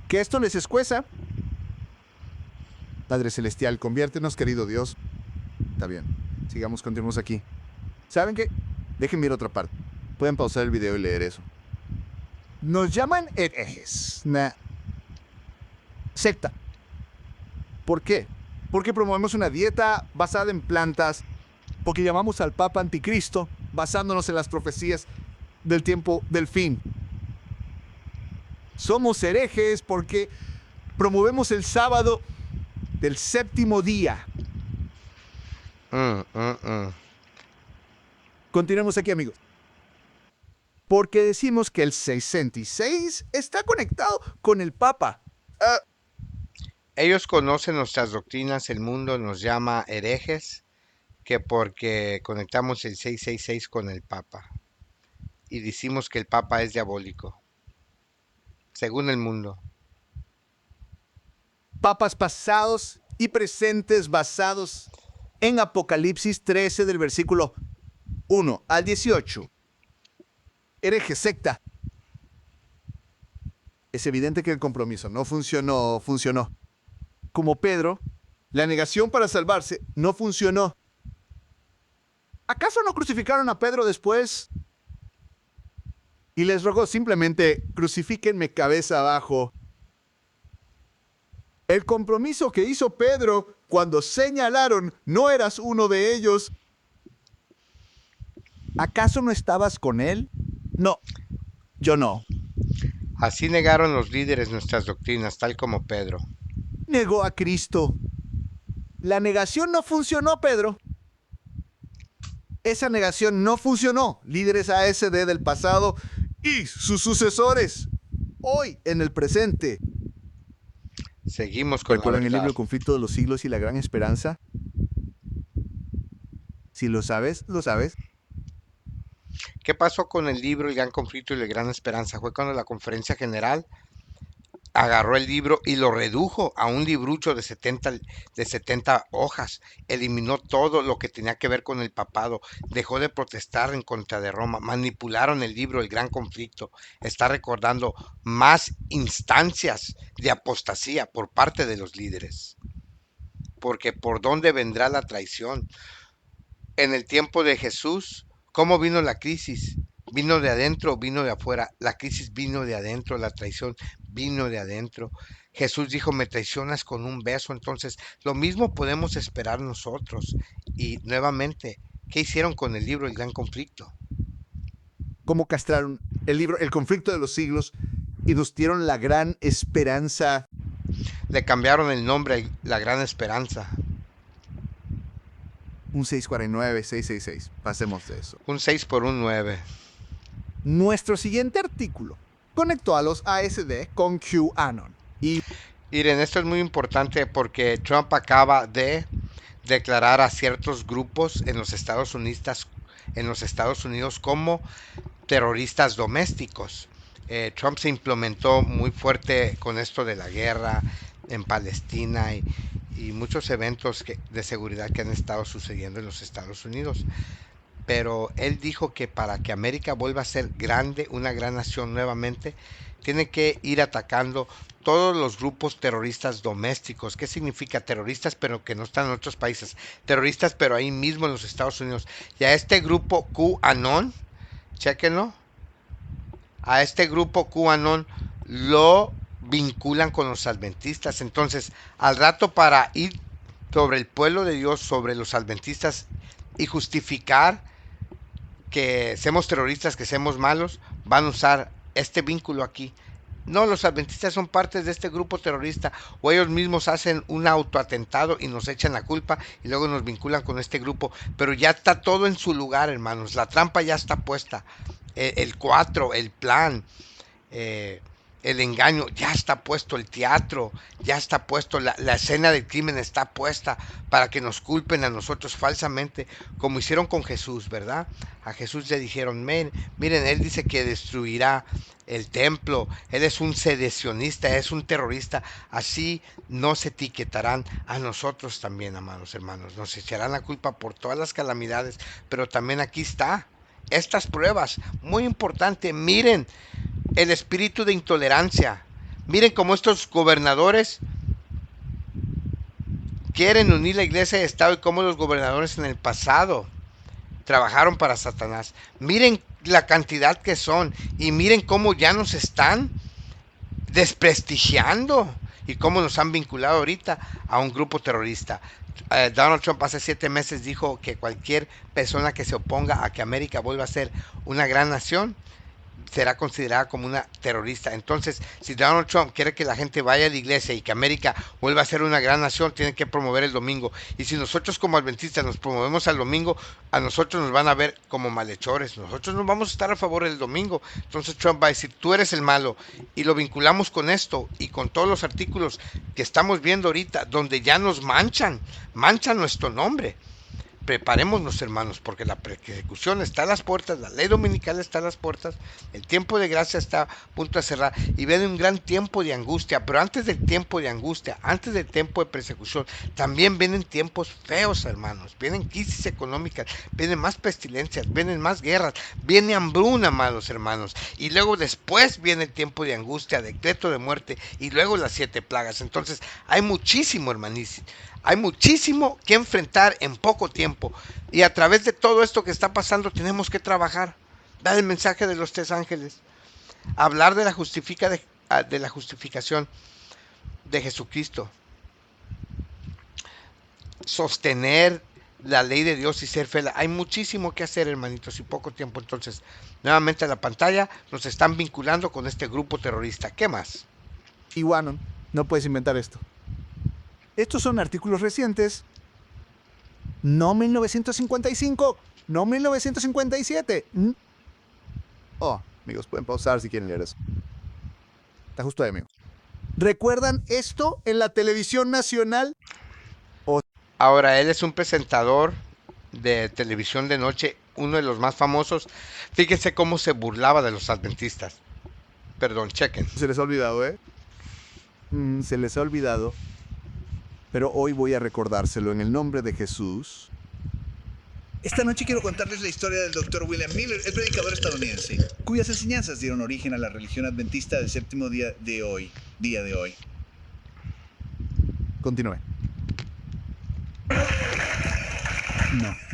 Que esto les escueza. Padre Celestial, conviértenos, querido Dios. Está bien, continuemos aquí. ¿Saben qué? Déjenme ir a otra parte. Pueden pausar el video y leer eso. Nos llaman herejes. Una secta. ¿Por qué? Porque promovemos una dieta basada en plantas. Porque llamamos al Papa Anticristo, basándonos en las profecías del tiempo del fin. Somos herejes porque promovemos el sábado del 7º día. Continuemos aquí, amigos. Porque decimos que el 66 está conectado con el Papa. Ellos conocen nuestras doctrinas, el mundo nos llama herejes, que porque conectamos el 666 con el Papa. Y decimos que el Papa es diabólico, según el mundo. Papas pasados y presentes basados en Apocalipsis 13 del versículo 1 al 18. hereje, secta. Es evidente que el compromiso no funcionó. Como Pedro, la negación para salvarse no funcionó. ¿Acaso no crucificaron a Pedro después? Y les rogó simplemente, crucifíquenme cabeza abajo. El compromiso que hizo Pedro cuando señalaron, no eras uno de ellos. ¿Acaso no estabas con él? No, yo no. Así negaron los líderes nuestras doctrinas, tal como Pedro. Negó a Cristo. La negación no funcionó, Pedro. Esa negación no funcionó. Líderes ASD del pasado y sus sucesores, hoy en el presente. Seguimos con la ¿Recuerdan el verdad. libro El conflicto de los siglos y la gran esperanza? Si lo sabes, lo sabes. ¿Qué pasó con el libro El Gran Conflicto y la Gran Esperanza? Fue cuando la conferencia general agarró el libro y lo redujo a un librucho de 70 hojas. Eliminó todo lo que tenía que ver con el papado. Dejó de protestar en contra de Roma. Manipularon el libro El Gran Conflicto. Está recordando más instancias de apostasía por parte de los líderes. Porque ¿por dónde vendrá la traición? En el tiempo de Jesús, ¿cómo vino la crisis? ¿Vino de adentro o vino de afuera? La crisis vino de adentro, la traición vino de adentro. Jesús dijo, me traicionas con un beso. Entonces, lo mismo podemos esperar nosotros. Y nuevamente, ¿qué hicieron con el libro El Gran Conflicto? Cómo castraron el libro El conflicto de los siglos y nos dieron la gran esperanza. Le cambiaron el nombre a La Gran Esperanza. Un 649, 666. Pasemos de eso. Un 6 por un 9. Nuestro siguiente artículo conectó a los ASD con QAnon. Y Miren, esto es muy importante porque Trump acaba de declarar a ciertos grupos en los Estados Unidos como terroristas domésticos. Trump se implementó muy fuerte con esto de la guerra en Palestina y muchos eventos de seguridad que han estado sucediendo en los Estados Unidos. Pero él dijo que para que América vuelva a ser grande, una gran nación nuevamente, tiene que ir atacando todos los grupos terroristas domésticos. ¿Qué significa terroristas pero que no están en otros países? Terroristas pero ahí mismo en los Estados Unidos. Y a este grupo QAnon, chéquenlo, a este grupo QAnon lo vinculan con los adventistas. Entonces, al rato para ir sobre el pueblo de Dios, sobre los adventistas y justificar que seamos terroristas, que seamos malos, van a usar este vínculo aquí. No, los adventistas son partes de este grupo terrorista o ellos mismos hacen un autoatentado y nos echan la culpa y luego nos vinculan con este grupo, pero ya está todo en su lugar, hermanos, la trampa ya está puesta, el 4, el plan, el engaño, ya está puesto, el teatro, ya está puesto, la escena del crimen está puesta para que nos culpen a nosotros falsamente, como hicieron con Jesús, ¿verdad? A Jesús le dijeron, miren, él dice que destruirá el templo, él es un sedicionista, es un terrorista, así nos etiquetarán a nosotros también, amados hermanos, nos echarán la culpa por todas las calamidades, pero también aquí está, estas pruebas, muy importante, miren, el espíritu de intolerancia. Miren cómo estos gobernadores quieren unir la iglesia y Estado y cómo los gobernadores en el pasado trabajaron para Satanás. Miren la cantidad que son y miren cómo ya nos están desprestigiando y cómo nos han vinculado ahorita a un grupo terrorista. Donald Trump hace 7 meses dijo que cualquier persona que se oponga a que América vuelva a ser una gran nación será considerada como una terrorista. Entonces, si Donald Trump quiere que la gente vaya a la iglesia y que América vuelva a ser una gran nación, tiene que promover el domingo. Y si nosotros como adventistas nos promovemos al domingo, a nosotros nos van a ver como malhechores. Nosotros no vamos a estar a favor del domingo. Entonces Trump va a decir, tú eres el malo. Y lo vinculamos con esto y con todos los artículos que estamos viendo ahorita, donde ya nos manchan nuestro nombre. Preparémonos, hermanos, porque la persecución está a las puertas, la ley dominical está a las puertas, el tiempo de gracia está a punto de cerrar y viene un gran tiempo de angustia, pero antes del tiempo de angustia, antes del tiempo de persecución, también vienen tiempos feos, hermanos, vienen crisis económicas, vienen más pestilencias, vienen más guerras, viene hambruna, amados hermanos, y luego después viene el tiempo de angustia, decreto de muerte y luego las 7 plagas. Entonces hay muchísimo, hermanísimo. Hay muchísimo que enfrentar en poco tiempo y a través de todo esto que está pasando tenemos que trabajar, dar el mensaje de los 3 ángeles, hablar de la justificación de Jesucristo, sostener la ley de Dios y ser fiel. Hay muchísimo que hacer, hermanitos, y poco tiempo. Entonces, nuevamente a la pantalla nos están vinculando con este grupo terrorista. ¿Qué más? Iwanon, no puedes inventar esto. Estos son artículos recientes. No 1955, no 1957. Oh, amigos, pueden pausar si quieren leer eso. Está justo ahí, amigo. ¿Recuerdan esto en la televisión nacional? Ahora, él es un presentador de televisión de noche, uno de los más famosos. Fíjense cómo se burlaba de los adventistas. Perdón, chequen. Se les ha olvidado, ¿eh? Se les ha olvidado. Pero hoy voy a recordárselo en el nombre de Jesús. Esta noche quiero contarles la historia del Dr. William Miller, el predicador estadounidense, cuyas enseñanzas dieron origen a la religión adventista del séptimo día de hoy. Continúe.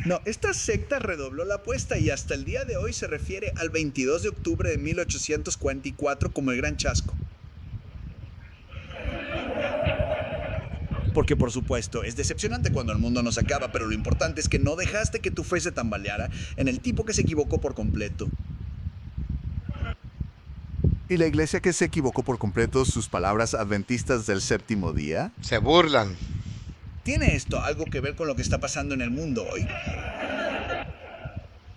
No, esta secta redobló la apuesta y hasta el día de hoy se refiere al 22 de octubre de 1844 como el Gran Chasco. Porque por supuesto, es decepcionante cuando el mundo nos acaba, pero lo importante es que no dejaste que tu fe se tambaleara en el tipo que se equivocó por completo. ¿Y la iglesia que se equivocó por completo sus palabras adventistas del séptimo día? Se burlan. ¿Tiene esto algo que ver con lo que está pasando en el mundo hoy?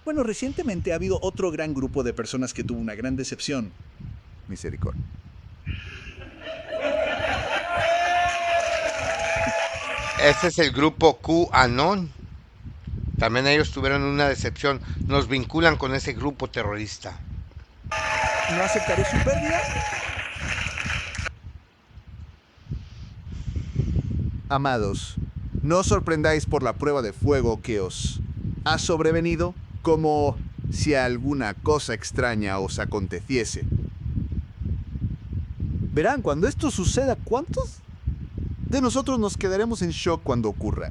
Bueno, recientemente ha habido otro gran grupo de personas que tuvo una gran decepción. Misericordia. Ese es el grupo QAnon. También ellos tuvieron una decepción. Nos vinculan con ese grupo terrorista. ¿No aceptaré su pérdida? Amados, no os sorprendáis por la prueba de fuego que os ha sobrevenido, como si alguna cosa extraña os aconteciese. Verán, cuando esto suceda, ¿cuántos de nosotros nos quedaremos en shock cuando ocurra?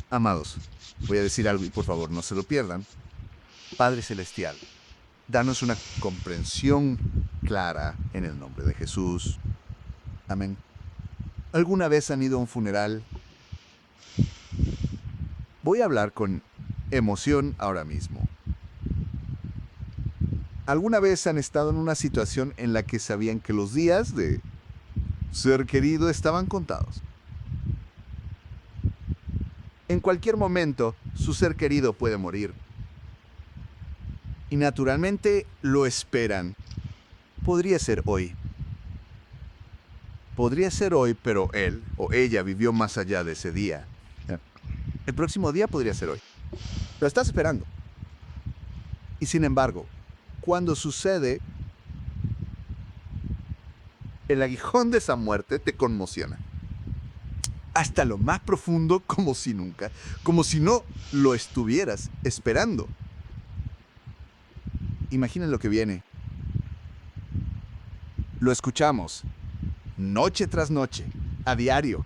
Amados, voy a decir algo y por favor no se lo pierdan. Padre Celestial, danos una comprensión clara en el nombre de Jesús. Amén. ¿Alguna vez han ido a un funeral? Voy a hablar con emoción ahora mismo. ¿Alguna vez han estado en una situación en la que sabían que los días de ser querido estaban contados? En cualquier momento, su ser querido puede morir. Y naturalmente lo esperan. Podría ser hoy. Podría ser hoy, pero él o ella vivió más allá de ese día. El próximo día podría ser hoy. Lo estás esperando. Y sin embargo, cuando sucede, el aguijón de esa muerte te conmociona. Hasta lo más profundo, como si nunca, como si no lo estuvieras esperando. Imaginen lo que viene. Lo escuchamos, noche tras noche, a diario.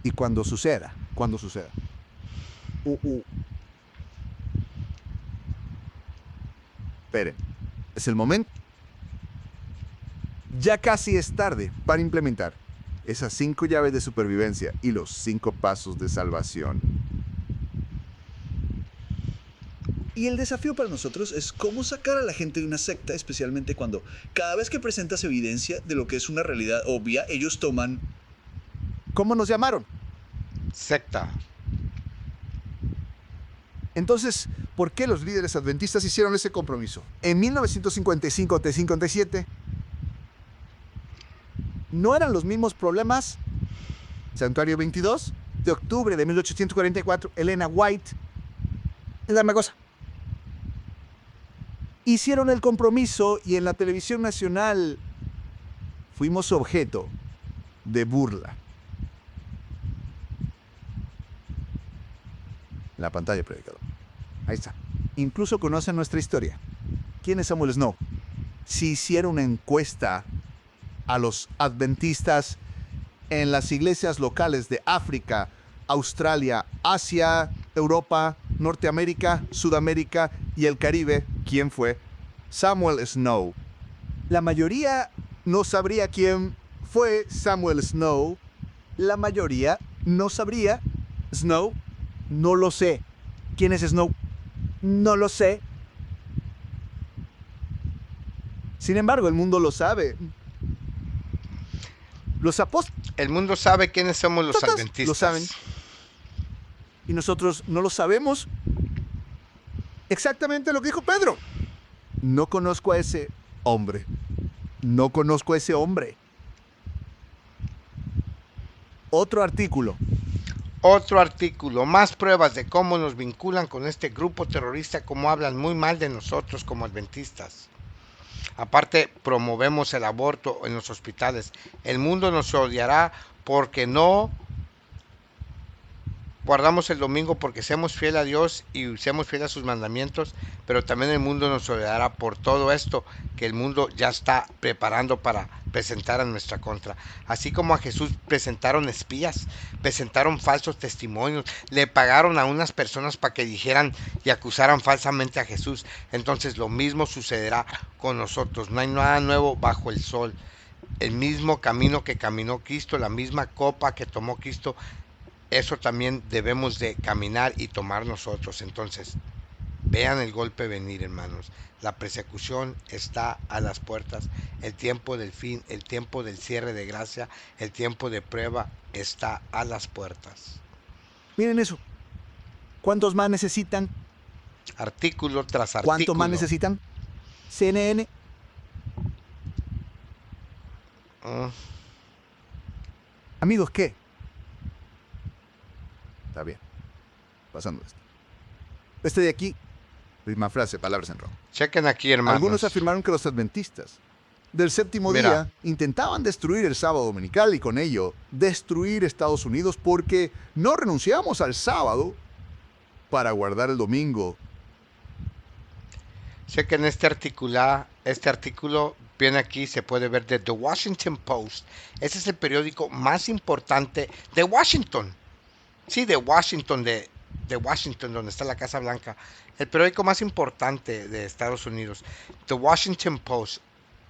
Y cuando suceda. Esperen, es el momento. Ya casi es tarde para implementar esas 5 llaves de supervivencia y los 5 pasos de salvación. Y el desafío para nosotros es cómo sacar a la gente de una secta, especialmente cuando cada vez que presentas evidencia de lo que es una realidad obvia, ellos toman... ¿Cómo nos llamaron? Secta. Entonces, ¿por qué los líderes adventistas hicieron ese compromiso? En 1955-57, ¿no eran los mismos problemas? Santuario 22, de octubre de 1844, Elena White, es la misma cosa. Hicieron el compromiso y en la televisión nacional fuimos objeto de burla. La pantalla, predicador. Ahí está. Incluso conocen nuestra historia. ¿Quién es Samuel Snow? Si hicieron una encuesta a los adventistas en las iglesias locales de África, Australia, Asia, Europa, Norteamérica, Sudamérica y el Caribe, ¿quién fue? Samuel Snow. La mayoría no sabría quién fue Samuel Snow. La mayoría no sabría. Snow, no lo sé. ¿Quién es Snow? No lo sé. Sin embargo, el mundo lo sabe. Los apóstoles El mundo sabe quiénes somos los adventistas. lo saben. Y nosotros no lo sabemos. Exactamente lo que dijo Pedro. No conozco a ese hombre. No conozco a ese hombre. Otro artículo. Otro artículo, más pruebas de cómo nos vinculan con este grupo terrorista, cómo hablan muy mal de nosotros como adventistas. Aparte, promovemos el aborto en los hospitales. El mundo nos odiará porque no guardamos el domingo, porque seamos fieles a Dios y seamos fieles a sus mandamientos, pero también el mundo nos odiará por todo esto que el mundo ya está preparando para presentar a nuestra contra. Así como a Jesús presentaron espías, presentaron falsos testimonios, le pagaron a unas personas para que dijeran y acusaran falsamente a Jesús. Entonces lo mismo sucederá con nosotros. No hay nada nuevo bajo el sol. El mismo camino que caminó Cristo, la misma copa que tomó Cristo, eso también debemos de caminar y tomar nosotros. Entonces, vean el golpe venir, hermanos. La persecución está a las puertas. El tiempo del fin, el tiempo del cierre de gracia, el tiempo de prueba está a las puertas. Miren eso. ¿Cuántos más necesitan? Artículo tras artículo. ¿Cuántos más necesitan? CNN. Amigos, ¿qué? Está bien. Pasando esto. Este de aquí, misma frase, palabras en rojo. Chequen aquí, hermanos. Algunos afirmaron que los adventistas del séptimo Mira. día intentaban destruir el sábado dominical y con ello destruir Estados Unidos porque no renunciamos al sábado para guardar el domingo. Chequen este artículo viene aquí, se puede ver de The Washington Post. Ese es el periódico más importante de Washington. Sí, de Washington, de Washington, donde está la Casa Blanca. El periódico más importante de Estados Unidos. The Washington Post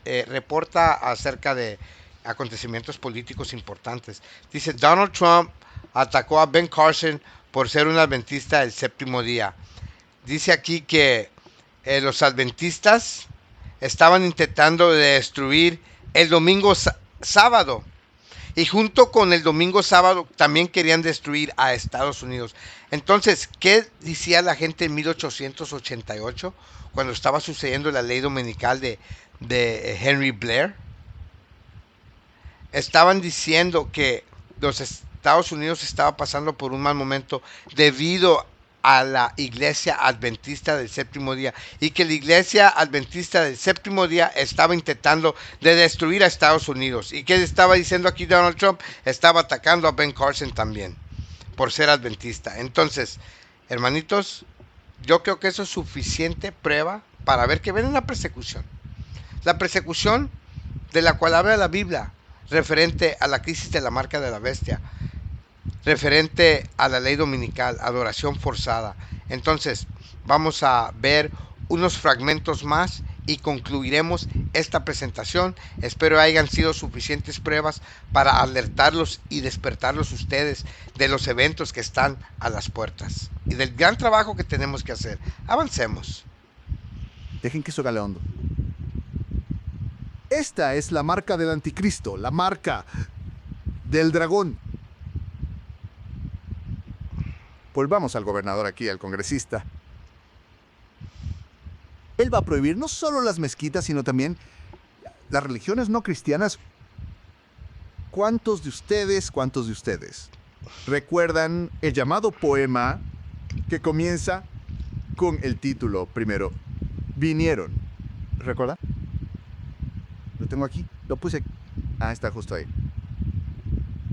reporta acerca de acontecimientos políticos importantes. Dice, Donald Trump atacó a Ben Carson por ser un adventista del séptimo día. Dice aquí que los adventistas estaban intentando destruir el domingo sábado. Y junto con el domingo sábado también querían destruir a Estados Unidos. Entonces, ¿qué decía la gente en 1888 cuando estaba sucediendo la ley dominical de Henry Blair? Estaban diciendo que los Estados Unidos estaba pasando por un mal momento debido a la iglesia adventista del séptimo día y que la iglesia adventista del séptimo día estaba intentando de destruir a Estados Unidos. ¿Y qué estaba diciendo aquí Donald Trump? Estaba atacando a Ben Carson también por ser adventista. Entonces, hermanitos, yo creo que eso es suficiente prueba para ver que viene una persecución. La persecución de la cual habla la Biblia referente a la crisis de la marca de la bestia, referente a la ley dominical, adoración forzada. Entonces, vamos a ver unos fragmentos más y concluiremos esta presentación. Espero hayan sido suficientes pruebas para alertarlos y despertarlos ustedes de los eventos que están a las puertas y del gran trabajo que tenemos que hacer. Avancemos. Dejen que eso cale hondo. Esta es la marca del anticristo, la marca del dragón. Volvamos al gobernador aquí, al congresista. Él va a prohibir no solo las mezquitas, sino también las religiones no cristianas. ¿Cuántos de ustedes ¿Recuerdan el llamado poema que comienza con el título primero? Vinieron. ¿Recuerdan? Lo tengo aquí. Lo puse aquí. Ah, está justo ahí.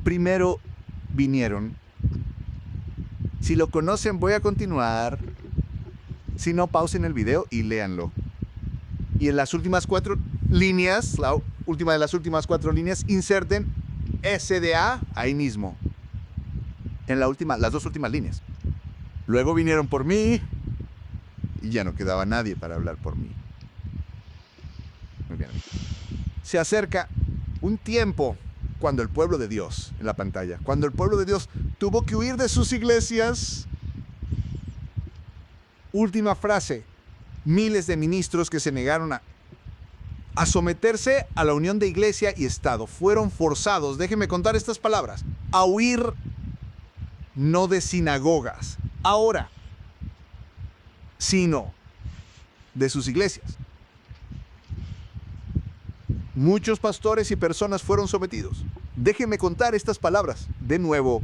Primero vinieron. Si lo conocen, voy a continuar. Si no, pausen el video y léanlo. Y en las últimas 4 líneas, la última de las últimas 4 líneas, inserten SDA ahí mismo. En las 2 últimas líneas. Luego vinieron por mí y ya no quedaba nadie para hablar por mí. Muy bien. Se acerca un tiempo cuando el pueblo de Dios, en la pantalla, cuando el pueblo de Dios tuvo que huir de sus iglesias. Última frase. Miles de ministros que se negaron a someterse a la unión de iglesia y Estado fueron forzados, déjenme contar estas palabras, a huir no de sinagogas, ahora, sino de sus iglesias. Muchos pastores y personas fueron sometidos. Déjenme contar estas palabras de nuevo.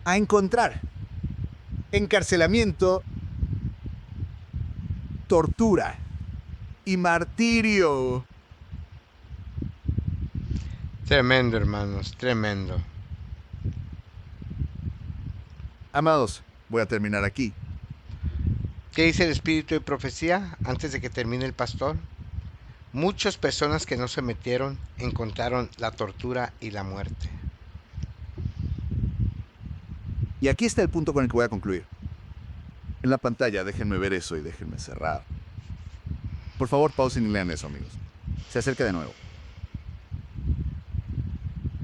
A encontrar encarcelamiento, tortura y martirio. Tremendo, hermanos, tremendo. Amados, voy a terminar aquí. ¿Qué dice el espíritu de profecía antes de que termine el pastor? Muchas personas que no se metieron encontraron la tortura y la muerte. Y aquí está el punto con el que voy a concluir. En la pantalla, déjenme ver eso y déjenme cerrar. Por favor, pausen y lean eso, amigos. Se acerca de nuevo.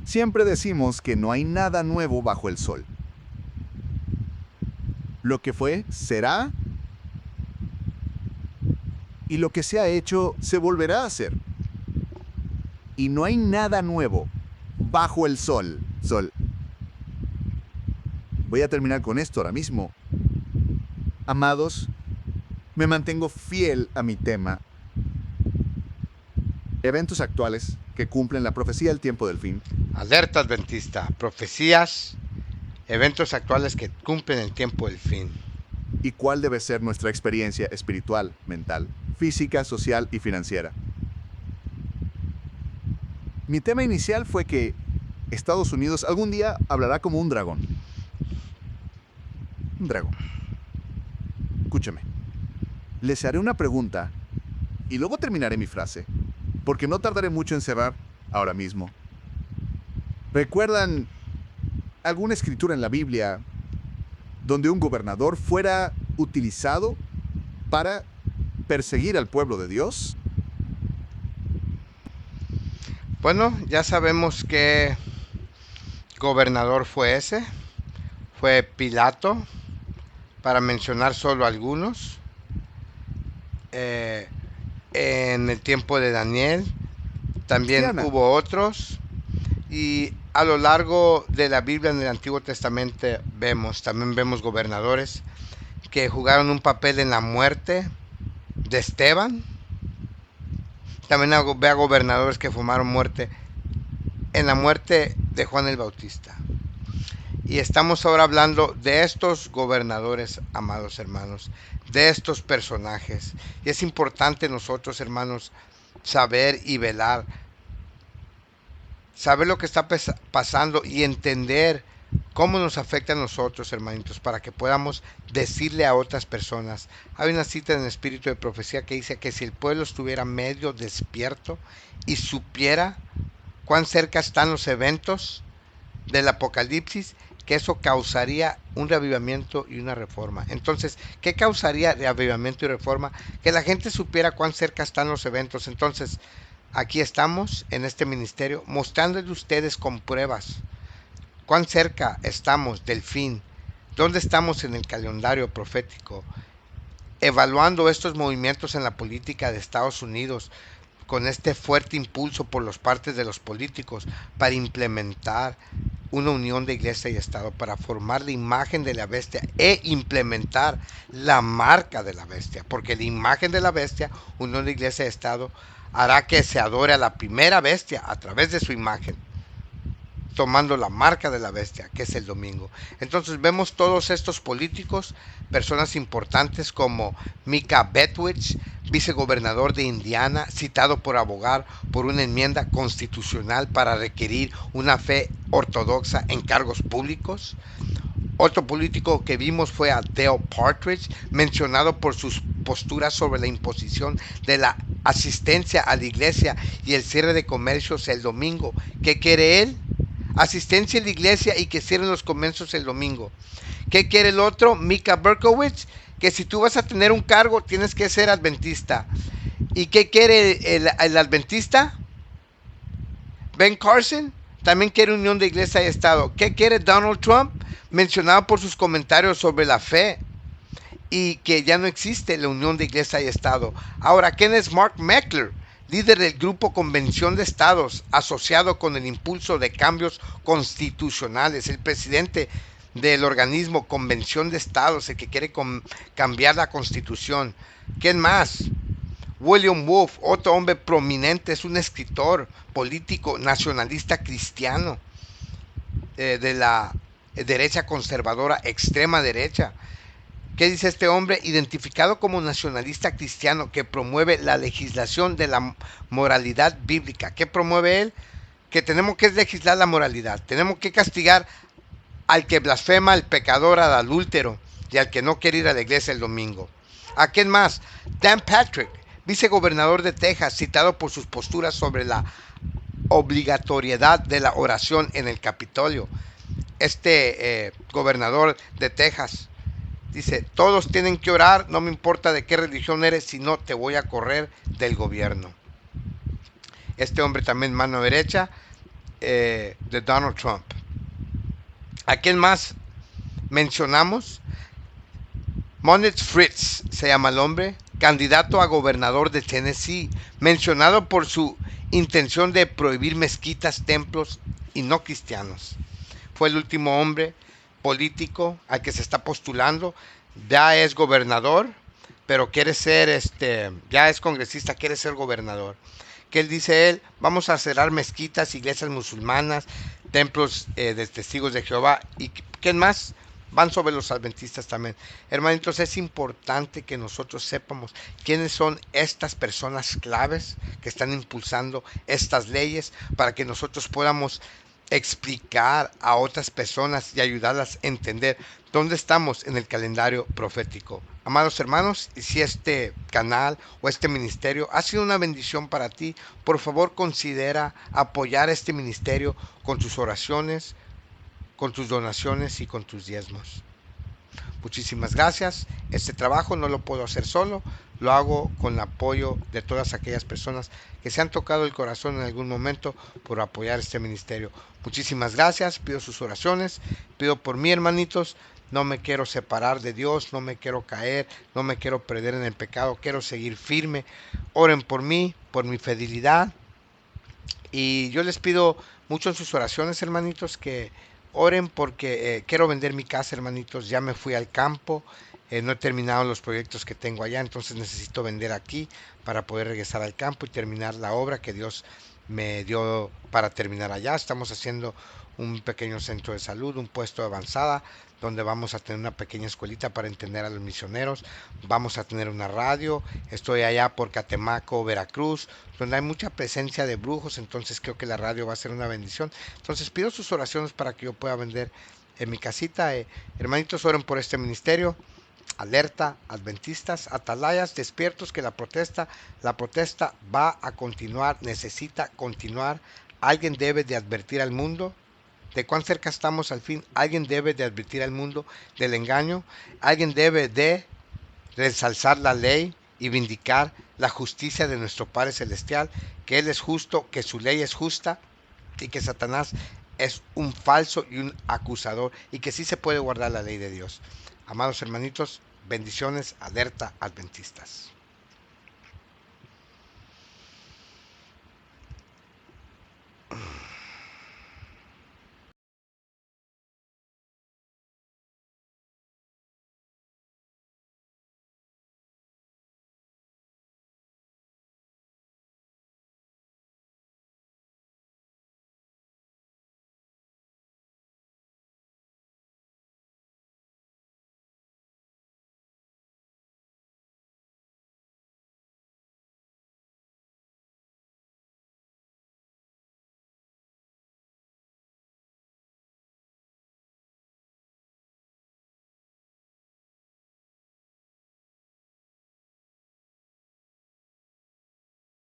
Siempre decimos que no hay nada nuevo bajo el sol. Lo que fue, será. Y lo que se ha hecho, se volverá a hacer. Y no hay nada nuevo bajo el sol. Voy a terminar con esto ahora mismo. Amados, me mantengo fiel a mi tema. Eventos actuales que cumplen la profecía del tiempo del fin. Alerta adventista, profecías, eventos actuales que cumplen el tiempo del fin. ¿Y cuál debe ser nuestra experiencia espiritual, mental, física, social y financiera? Mi tema inicial fue que Estados Unidos algún día hablará como un dragón. Un dragón. Escúchame. Les haré una pregunta y luego terminaré mi frase, porque no tardaré mucho en cerrar ahora mismo. ¿Recuerdan alguna escritura en la Biblia donde un gobernador fuera utilizado para perseguir al pueblo de Dios? Bueno, ya sabemos qué gobernador fue ese. Fue Pilato, para mencionar solo algunos. En el tiempo de Daniel también Cristiana. hubo otros. Y a lo largo de la Biblia en el Antiguo Testamento también vemos gobernadores que jugaron un papel en la muerte de Esteban. También ve a gobernadores que fumaron muerte en la muerte de Juan el Bautista. Y estamos ahora hablando de estos gobernadores, amados hermanos, de estos personajes. Y es importante nosotros, hermanos, saber y velar, saber lo que está pasando y entender cómo nos afecta a nosotros, hermanitos, para que podamos decirle a otras personas. Hay una cita en el espíritu de profecía que dice que si el pueblo estuviera medio despierto y supiera cuán cerca están los eventos del Apocalipsis, que eso causaría un reavivamiento y una reforma. Entonces, ¿qué causaría reavivamiento y reforma? Que la gente supiera cuán cerca están los eventos. Entonces, aquí estamos en este ministerio mostrándoles a ustedes con pruebas cuán cerca estamos del fin, dónde estamos en el calendario profético, evaluando estos movimientos en la política de Estados Unidos, con este fuerte impulso por las partes de los políticos para implementar una unión de iglesia y Estado, para formar la imagen de la bestia e implementar la marca de la bestia, porque la imagen de la bestia, unión de iglesia y Estado, hará que se adore a la primera bestia a través de su imagen. tomando la marca de la bestia, que es el domingo. Entonces vemos todos estos políticos, personas importantes como Mika Betwich, vicegobernador de Indiana, citado por abogar por una enmienda constitucional para requerir una fe ortodoxa en cargos públicos. Otro político que vimos fue a Dale Partridge, mencionado por sus posturas sobre la imposición de la asistencia a la iglesia y el cierre de comercios el domingo. ¿Qué quiere él? Asistencia a la iglesia y que cierren los comercios el domingo. ¿Qué quiere el otro? Mika Berkowitz, que si tú vas a tener un cargo tienes que ser adventista. ¿Y qué quiere el adventista? Ben Carson también quiere unión de iglesia y Estado. ¿Qué quiere Donald Trump? Mencionado por sus comentarios sobre la fe y que ya no existe la unión de iglesia y Estado. Ahora, ¿quién es Mark Meckler? Líder del grupo Convención de Estados, asociado con el impulso de cambios constitucionales, el presidente del organismo Convención de Estados, el que quiere cambiar la Constitución. ¿Quién más? William Wolf, otro hombre prominente, es un escritor político nacionalista cristiano de la derecha conservadora, extrema derecha. ¿Qué dice este hombre? Identificado como nacionalista cristiano que promueve la legislación de la moralidad bíblica. ¿Qué promueve él? Que tenemos que legislar la moralidad. Tenemos que castigar al que blasfema, al pecador, al adúltero y al que no quiere ir a la iglesia el domingo. ¿A quién más? Dan Patrick, vicegobernador de Texas, citado por sus posturas sobre la obligatoriedad de la oración en el Capitolio. Este gobernador de Texas dice, todos tienen que orar, no me importa de qué religión eres, si no te voy a correr del gobierno. Este hombre también mano derecha de Donald Trump. ¿A quién más mencionamos? Monitz Fritz se llama el hombre, candidato a gobernador de Tennessee, mencionado por su intención de prohibir mezquitas, templos y no cristianos. Fue el último hombre político al que se está postulando. Ya es gobernador, pero quiere ser ya es congresista, quiere ser gobernador. ¿Qué él dice él? Vamos a cerrar mezquitas, iglesias musulmanas, templos de testigos de Jehová. ¿Y quién más? Van sobre los adventistas también. Hermanitos, es importante que nosotros sepamos quiénes son estas personas claves que están impulsando estas leyes para que nosotros podamos explicar a otras personas y ayudarlas a entender dónde estamos en el calendario profético. Amados hermanos, y si este canal o este ministerio ha sido una bendición para ti, por favor considera apoyar este ministerio con tus oraciones, con tus donaciones y con tus diezmos. Muchísimas gracias. Este trabajo no lo puedo hacer solo, lo hago con el apoyo de todas aquellas personas que se han tocado el corazón en algún momento por apoyar este ministerio. Muchísimas gracias, pido sus oraciones, pido por mí, hermanitos. No me quiero separar de Dios, no me quiero caer, no me quiero perder en el pecado, quiero seguir firme. Oren por mí, por mi fidelidad. Y yo les pido mucho en sus oraciones, hermanitos, que oren porque quiero vender mi casa, hermanitos. Ya me fui al campo, no he terminado los proyectos que tengo allá, entonces necesito vender aquí para poder regresar al campo y terminar la obra que Dios me dio para terminar allá. Estamos haciendo un pequeño centro de salud, un puesto de avanzada, donde vamos a tener una pequeña escuelita para entender a los misioneros. Vamos a tener una radio. Estoy allá por Catemaco, Veracruz, donde hay mucha presencia de brujos, entonces creo que la radio va a ser una bendición. Entonces pido sus oraciones para que yo pueda vender en mi casita. Hermanitos, oren por este ministerio. Alerta, adventistas, atalayas, despiertos, que la protesta va a continuar, necesita continuar. Alguien debe de advertir al mundo de cuán cerca estamos al fin. Alguien debe de advertir al mundo del engaño. Alguien debe de resalzar la ley y vindicar la justicia de nuestro Padre Celestial, que Él es justo, que su ley es justa y que Satanás es un falso y un acusador y que sí se puede guardar la ley de Dios. Amados hermanitos, bendiciones, alerta, adventistas.